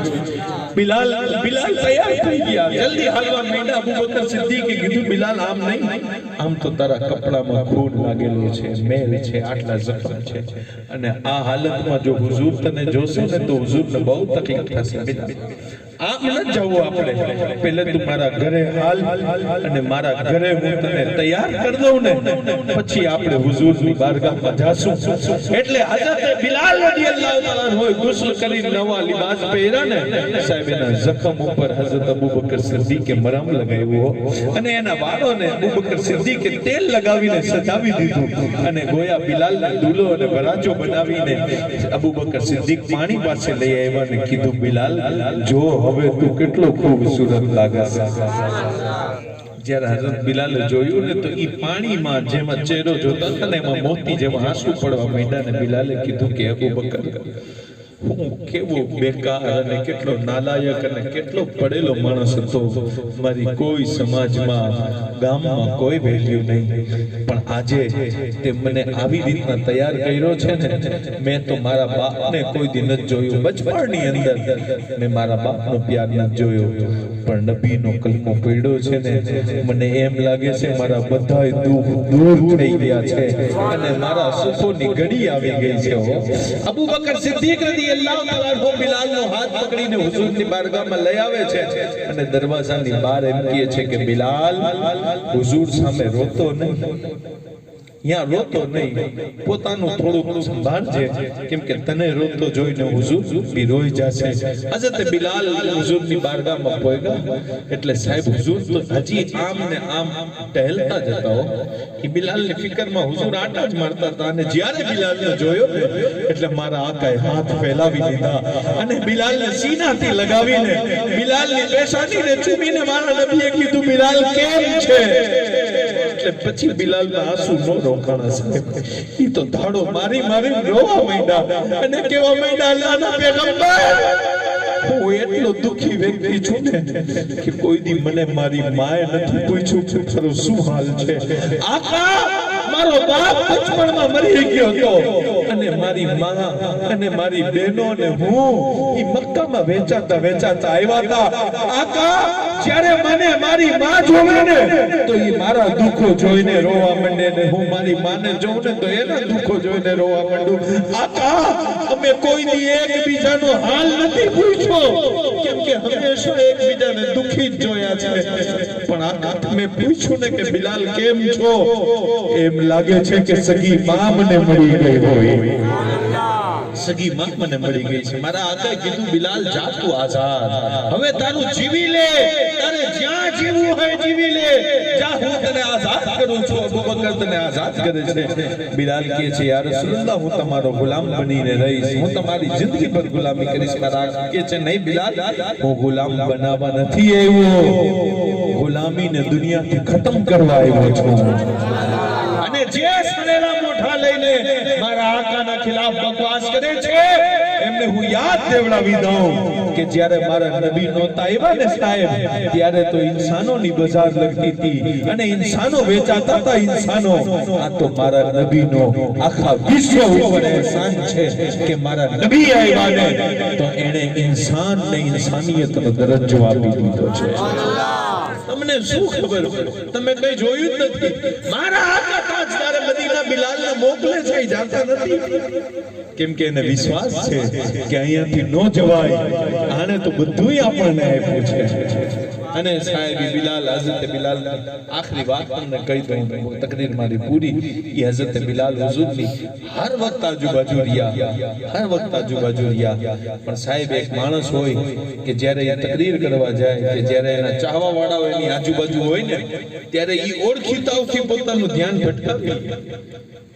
Speaker 1: બિલાલ તૈયાર થઈ ગયા, જલ્દી હાલવા માંડ્યા. અબુ બકર સિદ્દીકે કીધું બિલાલ આમ નહીં, આમ તો તારા કપડામાં ખૂન લાગેલું છે, મેલ છે, આટલા જખમ છે અને આ હાલતમાં જો હુઝુર તને જોશે ને તો હુઝુરને બહુ તકલીફ થશે. બિલાલ આમ ન જવું આપણે, પહેલે તું મારા ઘરે હાલ અને મારા ઘરે હું તને તૈયાર કરી દઉં ને પછી આપણે હુઝુરની બારગાહમાં જાશું. એટલે હઝરત બિલાલ રદિયલ્લાહુ તાઆલા હોય ગુસ્લ કરીને નવા લિબાસ પહેર્યા ને સાહેબ એના જખમ ઉપર હઝરત અબુ બકર સિદ્દીકે મરહમ લગાવ્યો અને એના વાળોને અબુ બકર સિદ્દીકે તેલ લગાવીને સજાવી દીધું અને ગોયા બિલાલને દુલ્હો અને વરાજો બનાવીને અબુ બકર સિદ્દીક પાણી પાસે લઈ આવ્યા અને કીધું બિલાલ જો હવે તું કેટલો ખૂબસૂરત લાગે છે. જ્યારે હઝરત બિલાલે જોયું ને તો ઈ પાણીમાં જેમાં ચહેરો જોતા હતા ને એમાં મોતી જેવા આંસુ પડવા માંડ્યા ને બિલાલે કીધું કે અબુ બકર હું કેવો બેકાર અને કેટલો નાલાયક અને કેટલો પડેલો માણસ હતો. મારી કોઈ સમાજમાં ગામમાં કોઈ વેલ્યુ નહીં, પણ આજે તે મને આવી રીતના તૈયાર કર્યો છે ને મેં તો મારા બાપને કોઈ દિન જ જોયું. બચપણની અંદર મેં મારા બાપનો પ્યાર ન જોયો, પણ નબીનો કલમો પડ્યો છે ને મને એમ લાગે છે મારા બધાય દુઃખ દૂર થઈ ગયા છે અને મારા સુખોની ઘડી આવી ગઈ છે. અબુ બકર સિદ્દીક રદિયલ્લાહુ તાઆલા અન્હુ બિલાલનો હાથ પકડીને હુઝુરની બારગાહમાં લઈ આવે છે અને દરવાજાની બહાર એમ કહે છે કે બિલાલ હુઝુર સામે રોતો નહીં, યા રોતો નહીં, પોતાનું થોડું સંભાળજે કેમ કે તને રોતો જોઈને હુઝુર બી રોઈ જશે. હઝરત બિલાલ હુઝુરની બારગાહમાં પહોંચ્યા એટલે સાહેબ હુઝુર તો હજી આમ ને આમ ટહેલતા જતા હો. એ બિલાલની ફિકરમાં હુઝુર આટા જ મારતા હતા અને જ્યારે બિલાલને જોયો એટલે મારા આકાએ હાથ ફેલાવી દીધા અને બિલાલને સીનાથી લગાવીને બિલાલની પેશાનીને ચૂમીને મારા નબીએ કીધું બિલાલ કેમ છે. એટલે પછી બિલાલના આંસુ નો રોકાણા સાહેબ. ઈ તો ધાડો મારી મારી રોવા માંડ્યા અને કેવા માંડ્યા અલ્લાહના પેગમ્બર હું એટલો દુખી વ્યક્તિ છું ને કે કોઈ દી મને મારી માએ નથી પૂછ્યું કે તારો શું હાલ છે. આકા મારો બાપ બચપણમાં મરી ગયો હતો અને મારી માં અને મારી બહેનો અને હું ઈ મક્કામાં વેચાતા આવ્યા હતા. આકા જ્યારે મને મારી માં જોવે ને તો ઈ મારા દુખો જોઈને રોવા માંડે ને હું મારી માને જોઉં ને તો એના દુખો જોઈને રોવા માંડું. આકા અમે કોઈ દી એકબીજાનો હાલ નથી પૂછ્યો કેમ કે હંમેશા એકબીજાને દુખી જ જોયા છે, પણ આ તમે પૂછ્યું ને કે બિલાલ કેમ છો એમ લાગે છે કે સગી માં મને મળી ગઈ હોય. સગી માં મને મળી ગઈ છે. મારા આકાએ કીધું બિલાલ જા તું આઝાદ, હવે તારું જીવી લે, તારે જ્યાં જીવવું હોય જીવી લે, જા હું તને આઝાદ કરું છું. અબુ બકર તને આઝાદ કરે છે. બિલાલ કહે છે યા રસૂલલ્લાહ હું તમારો ગુલામ બનીને રહીશ, હું તમારી જિંદગી પર ગુલામી કરીશ. મારા આકા કહે છે નહીં બિલાલ હું ગુલામ બનાવવા નથી આવ્યો, ગુલામીને દુનિયાથી ખતમ કરવા આવ્યો છું. અને જે સરેલા મોઢા લઈને મારા આકાના ખિલાફ બકવાસ કરે છે એમને હું યાદ દેવડાવી દઉં કે જ્યારે મારા નબી નહોતા આવ્યા ને સાહેબ ત્યારે તો ઇન્સાનોની બજાર લગતી હતી અને ઇન્સાનો વેચાતા હતા. ઇન્સાનો આ તો મારા નબીનો આખા વિશ્વ ઉપર એહસાન છે કે મારા નબી આવ્યા ને તો એને ઇન્સાન ને ઇન્સાનિયતનો દરજ્જો આપી દીધો છે. તમને શું ખબર, તમે કઈ જોયું જ નથી. મારા આકા તાજદાર મદીના બિલાલને મોકલે છે જાતા નથી કેમ કે એને વિશ્વાસ છે કે અહીંયાથી નો જવાય, આને તો બધું આપણને આપ્યું છે. અને સાહેબ બિલાલ હઝરત બિલાલ આખરી વાત તમને કહી દઉં, તકરીર મારી પૂરી. એ હઝરત બિલાલ હુઝુરની હર વખત આજુબાજુ રહ્યા, પણ સાહેબ એક માણસ હોય કે જ્યારે એ તકરીર કરવા જાય કે જ્યારે એના ચાહવા વાળાઓ એની આજુબાજુ હોય ને ત્યારે એ ઓળખીતાઓથી પોતાનું ધ્યાન ભટકાવે.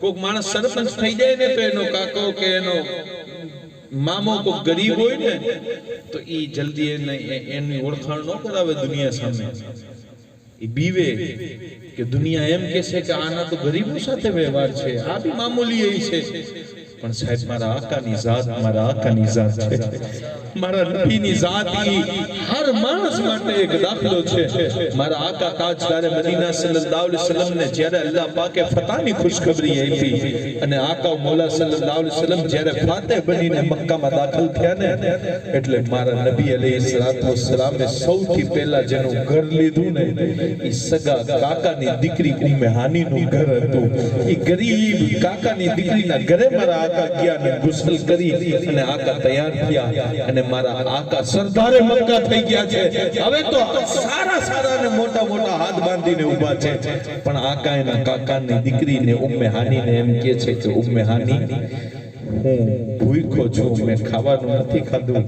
Speaker 1: કોઈક માણસ સરપંચ થઈ જાય ને તો એનો કાકો કે એનો મામો કો ગરીબ હોય ને તો ઈ જલ્દી એની ઓળખાણ ન કરાવે દુનિયા સામે. ઈ બીવે કે દુનિયા એમ કહેશે કે આના તો ગરીબો સાથે વ્યવહાર છે, આ બી મામૂલી એ છે. પણ સાહેબ મારા આકાની ઝાત, મારા આકાની ઝાત છે, મારા નબીની ઝાત ઈ હર માણસ માટે એક દાખલો છે. મારા આકા તાજદારે મદીના સલ્લલ્લાહુ અલૈહિ વસલ્લમ ને જ્યારે અલ્લાહ પાકે ફતહની ખુશખબરી આપી અને આકા મૌલા સલ્લલ્લાહુ અલૈહિ વસલ્લમ જ્યારે ફાતહ બનીને મક્કામાં દાખલ થયા ને, એટલે મારા નબી અલૈહિ સલાતુ વસ્સલામે સૌથી પહેલા જેનું ઘર લીધું ને ઈ સગા કાકાની દીકરી ઉમ્મે હાનીનું ઘર હતું. ઈ ગરીબ કાકાની દીકરીના ઘરે મારા આકા ગયા ને ગુસ્લ કરી અને આકા તૈયાર થયા અને મારા આકા સરદારે મક્કા થઈ ગયા છે. હવે તો સારા સારા ને મોટા મોટા હાથ બાંધીને ઊભા છે. પણ આકા એના કાકાની દીકરીને ઉમ્મે હાનીને એમ કહે છે કે ઉમ્મે હાની, હું ભૂખ્યો છું, મેં ખાવાનું નથી ખાધું,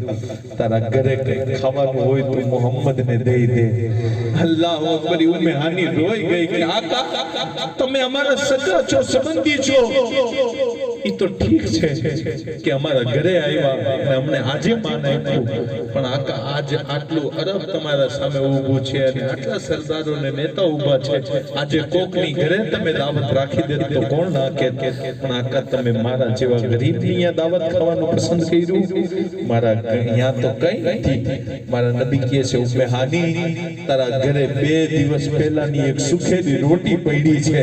Speaker 1: તારા ઘરે કઈ ખાવાનું હોય તો મોહમ્મદને દઈ દે. અલ્લાહુ અકબર. ઉમ્મે હાની રોઈ ગઈ કે આકા તમે અમારા સગા છો, સંબંધી છો, ઈ તો ઠીક છે કે અમારા ઘરે આવ્યા અને અમને આજે માન આપ્યું, પણ આકા આજે આટલું અરબ તમારા સામે ઊભું છે અને આટલા સરદારો ને નેતા ઊભા છે, આજે કોકની ઘરે તમે દાવત રાખી દે તો કોણ ના કહે? પણ આકા તમે મારા જેવા ગરીબની અહીંયા દાવત ખાવાનું પસંદ કર્યું? મારા અહીંયા તો કઈ નથી. મારા નબી કહે છે ઉમ્મે હાની, તારા ઘરે 2 દિવસ પહેલાની એક સુખેલી રોટી પડી છે,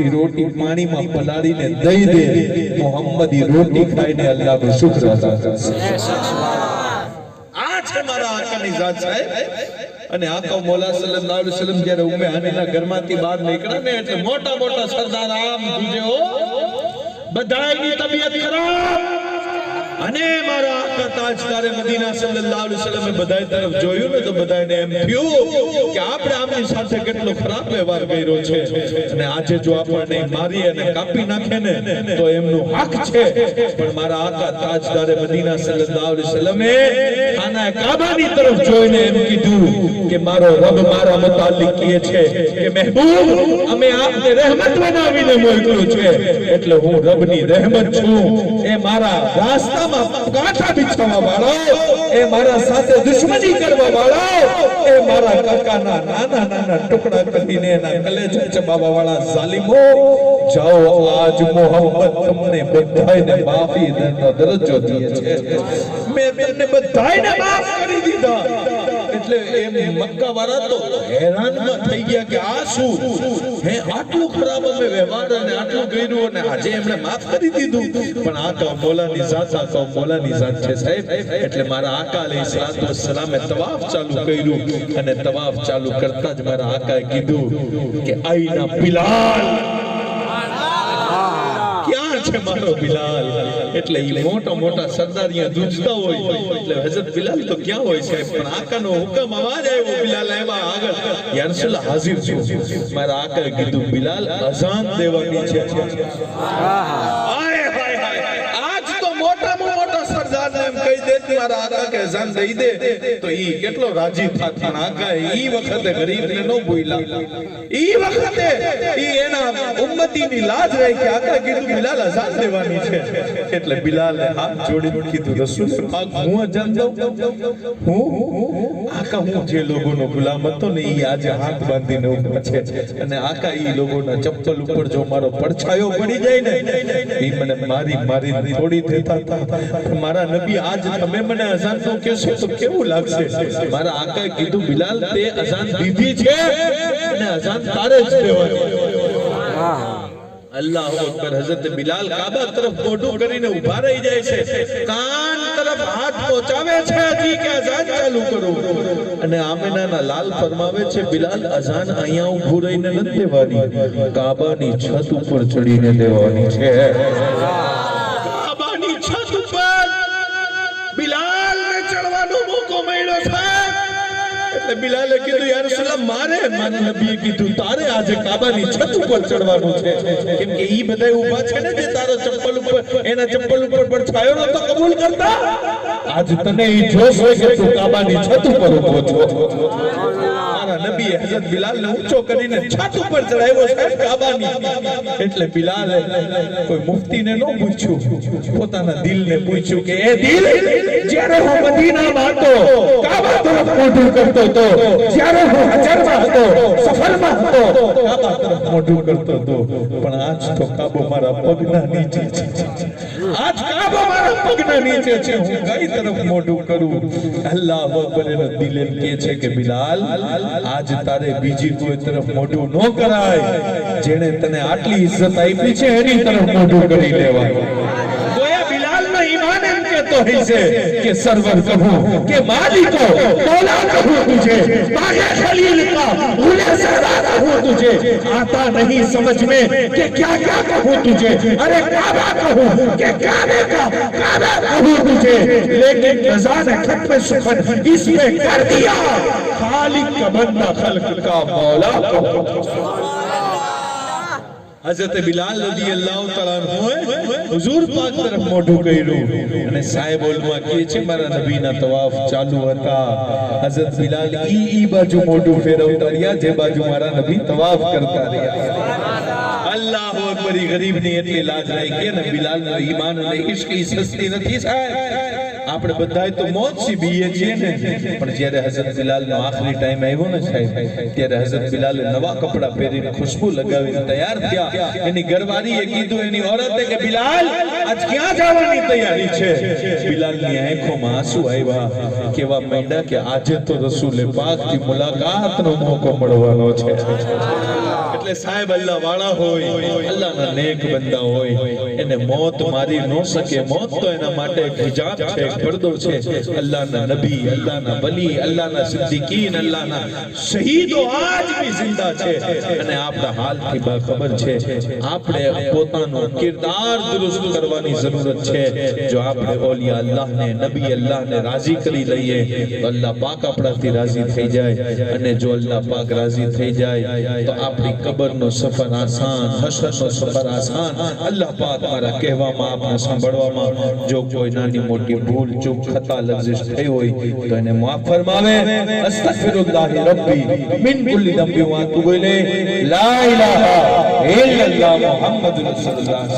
Speaker 1: એ રોટી પાણીમાં પલાળીને દઈ દે, મોહમ્મદી રોટી ખાઈને અલ્લાહનો શુક્ર અદા કરશે. આ છે મારા આકાની ઝાત સાહેબ. અને આકા મૌલા સલ્લલ્લાહુ અલૈહિ વસલ્લમ જ્યારે ઉમ્મે હાનીના ઘરમાંથી બહાર નીકળ્યા ને એટલે મોટા મોટા સરદાર આમ ગુજે હો, બધાની તબિયત ખરાબ. અને મારા આકા તાજદારે મદીના સલ્લલ્લાહુ અલૈહિ વસલ્લમે બધાય તરફ જોયું ને તો બધાને એમ થયું કે આપણે આમની સાથે કેટલો ખરાબ વ્યવહાર કર્યો છે અને આજે જો આપણને મારી અને કાપી નાખે ને તો એમનું હક છે. પણ મારા આકા તાજદારે મદીના સલ્લલ્લાહુ અલૈહિ વસલ્લમે ખાના કાબાની તરફ જોઈને એમ કીધું કે મારો રબ મારા મુતાલિક કહે છે કે મહેબૂબ, અમે આપને રહેમત બનાવીને મોકલ્યો છે, એટલે હું રબની રહેમત છું. એ મારા રાસ્તા કાંઠા બિછાવવા વાળો, એ મારા સાથે દુશ્મની કરવા વાળો, એ મારા કાકાના નાના નાના ટુકડા કરીને એના કલેજા ચબાવવા વાળા ઝાલિમો, જાઓ આજ મોહમ્મદ તમને બધાયને માફી દેનો દરજ્જો દે છે. મેં તમને બધાયને માફ કરી દીધા. એટલે એમ મક્કા વાળા તો હેરાનમાં થઈ ગયા કે આ શું હે, આટલું ખરાબ અમે વ્યવહાર અને આટલું કર્યું અને આજે એમણે માફ કરી દીધું. પણ આકા મૌલાની ઝાત, આકા મૌલાની ઝાત છે સાહેબ. એટલે મારા આકા અલૈહિસ્સલાતુ વસ્સલામે તવાફ ચાલુ કર્યું અને તવાફ ચાલુ કરતા જ મારા આકાએ કીધું કે આઈના બિલાલ, ક્યાં છે મારો બિલાલ? એટલે ઈ મોટા મોટા સરદારિયા ધૂજતા હોય એટલે હઝરત બિલાલ તો ક્યાં હોય સાહેબ? પણ આકાનો હુકમ અવાજ આવ્યો, બિલાલ આવ્યા આગળ, યા રસૂલલ્લાહ હાજર છું. મારા આકાએ કીધું બિલાલ અઝાન દેવાની છે. આજ તો મોટામાં મોટા સરદારને એમ કહી દે મારા આકા કે અઝાન દઈ દે તો ઈ કેટલો રાજી થાત. પણ આકા ઈ વખતે ગરીબને ન ભૂલ્યા, ઈ વખતે ઈ એના ઉમ્મતીની લાજ રહી કે આકા કીધું બિલાલ અઝાન દેવાની છે. એટલે બિલાલે હાથ જોડીને કીધું રસૂલ પાક હું અઝાન દઉં? હું આકા હું જે લોકોનો ગુલામ હતો ને ઈ આજે હાથ બાંધીને ઊભા છે અને આકા ઈ લોકોના ચપ્પલ ઉપર જો મારો પડછાયો પડી જાય ને ઈ મને મારી મારી થોડી દેતા. મારા નબી આજ તમે મને અઝાન નો કહેશો તો કેવું લાગશે? મારા આકાએ કીધું બિલાલ તે અઝાન દીધી છે અને અઝાન તારે જ દેવાની. અલ્લાહુ અકબર. હઝરત બિલાલ કાબા તરફ મોઢું કરીને ઊભા રહી જાય છે, કાન તરફ હાથ પહોંચાવે છે હજી કે અઝાન ચાલુ કરો. અને આમિનાના લાલ ફરમાવે છે બિલાલ અઝાન અહીંયા ઊભું રહીને નથી દેવાની, કાબાની છત ઉપર ચડીને દેવાની છે. કાબાની છત ઉપર બિલાલને ચડવાનો મોકો મળ્યો છે. એટલે બિલાલે કીધું યા રસૂલલ્લાહ મારે, મારા નબીએ કીધું તારે આજે કાબાની છત ઉપર ચડવાનું છે, કેમ કે ઈ બધાય ઊભા છે ને જે તારો ચપ્પલ ઉપર એના ચપ્પલ ઉપર પડછાયો ન તો કબૂલ કરતા. આજ તને ઈ જોશ હોય કે તું કાબાની છત ઉપર ઊભો છો. મારા નબી નબીએ હઝરત બિલાલને ઊંચો કરીને છત ઉપર ચડાવ્યો સાહેબ કાબાની. એટલે બિલાલે કોઈ મુફતીને ન પૂછ્યું, પોતાના દિલને પૂછ્યું કે એ દિલ,
Speaker 4: જ્યારે હું મદીનામાં હતો કાબા તરફ મોઢું કરતો હતો, જ્યારે હું હજરમાં હતો સફરમાં હતો કાબા તરફ મોઢું કરતો હતો, પણ આજ તો કાબો મારા પગના નીચે છે. આજ કાબો મારા પગના નીચે છે, હું કઈ તરફ મોઢું કરું? અલ્લાહ અકબર. એનો દિલ એમ કહે છે કે બિલાલ, આજ તારે બીજી કોઈ તરફ મોઢું ન કરાય. જેણે તને આટલી ઇજ્જત આપી છે એની તરફ મોઢું કરી લેવાય. ગોયા બિલાલનો ઈમાન એમ કહેતો હોય છે કે સરવર કહું કે માલિકો મौला કહું तुझे, बागे खलील का भूले सदा कहूं तुझे, आता नहीं समझ में कि क्या क्या कहूं तुझे. अरे काबा कहूं कि काबे का काबा कहूं तुझे, लेकिन रज़ा ने खत्म सुखन इसमें कर दिया, खालिक का बंदा खल्क का मौला कहूं.
Speaker 1: હઝરત બિલાલ રદિયલ્લાહુ તઆલા અન્હુએ
Speaker 4: हुजूर पाक तरफ मोढું કર્યું અને સાહેબ ઓલમાં કહે છે મારા નબીના તવાફ ચાલુ હતા. હઝરત બિલાલ ઈ બાજુ મોઢું ફેરવતા રહ્યા જે બાજુ મારા નબી તવાફ કરતા રહ્યા.
Speaker 1: અલ્લાહુ અકબર. ગરીબની એટલી લાજ રાખી ને બિલાલનો ઈમાન અને ઇશ્ક ઈ સસ્તી નથી સાહેબ. આપણે બધાય તો મોત સી બીએ છીએ ને, પણ જ્યારે હઝરત બિલાલનો આખરી ટાઈમ આવ્યો ને સાહેબ, ત્યારે હઝરત બિલાલે નવા કપડા પહેરીને ખુશ્બુ લગાવીને તૈયાર થયા. એની ઘરવાળીએ કીધું એની ઓરતે કે બિલાલ આજ ક્યાં જવાની તૈયારી છે? બિલાલની આંખોમાં આંસુ આવ્યા. કેવા માંડ્યા કે આજે તો રસૂલે પાકથી મુલાકાતનો મોકો મળવાનો છે. એટલે સાહેબ અલ્લાહ વાળા હોય, અલ્લાહના નેક બંદા હોય, એને મોત મારી ન શકે. મોત તો એના માટે એક હિજાબ છે, એક પડદો છે. અલ્લાહના નબી, અલ્લાહના વલી, અલ્લાહના સિદ્દીકીન, અલ્લાહના શહીદો આજ ભી જિંદા છે અને આપણા હાલથી બાખબર છે. આપણે પોતાનું કિરદાર દુરુસ્ત કરવાની જરૂરત છે. જો આપણે ઓલિયા અલ્લાહને, નબી અલ્લાહને રાજી કરી લઈએ તો અલ્લાહ પાક આપણાથી રાજી થઈ જાય. અને જો અલ્લાહ પાક રાજી થઈ જાય તો આપણી કબરનો સફર આસાન, હશરનો સફર આસાન. અલ્લાહ પાક મારા કહેવામાં, આપને સાંભળવામાં જો કોઈ નાની મોટી ભૂલ ચૂક ખતા લફ્ઝ થઈ હોય તો એને માફ ફરમાવે. અસ્તગફિરુલ્લાહ રબ્બી મિન કુલ્લી દંબી વ અતુબુ ઇલૈહ. લા ઇલાહા ઇલ્લલ્લાહ મુહમ્મદુર રસૂલુல்லாહ.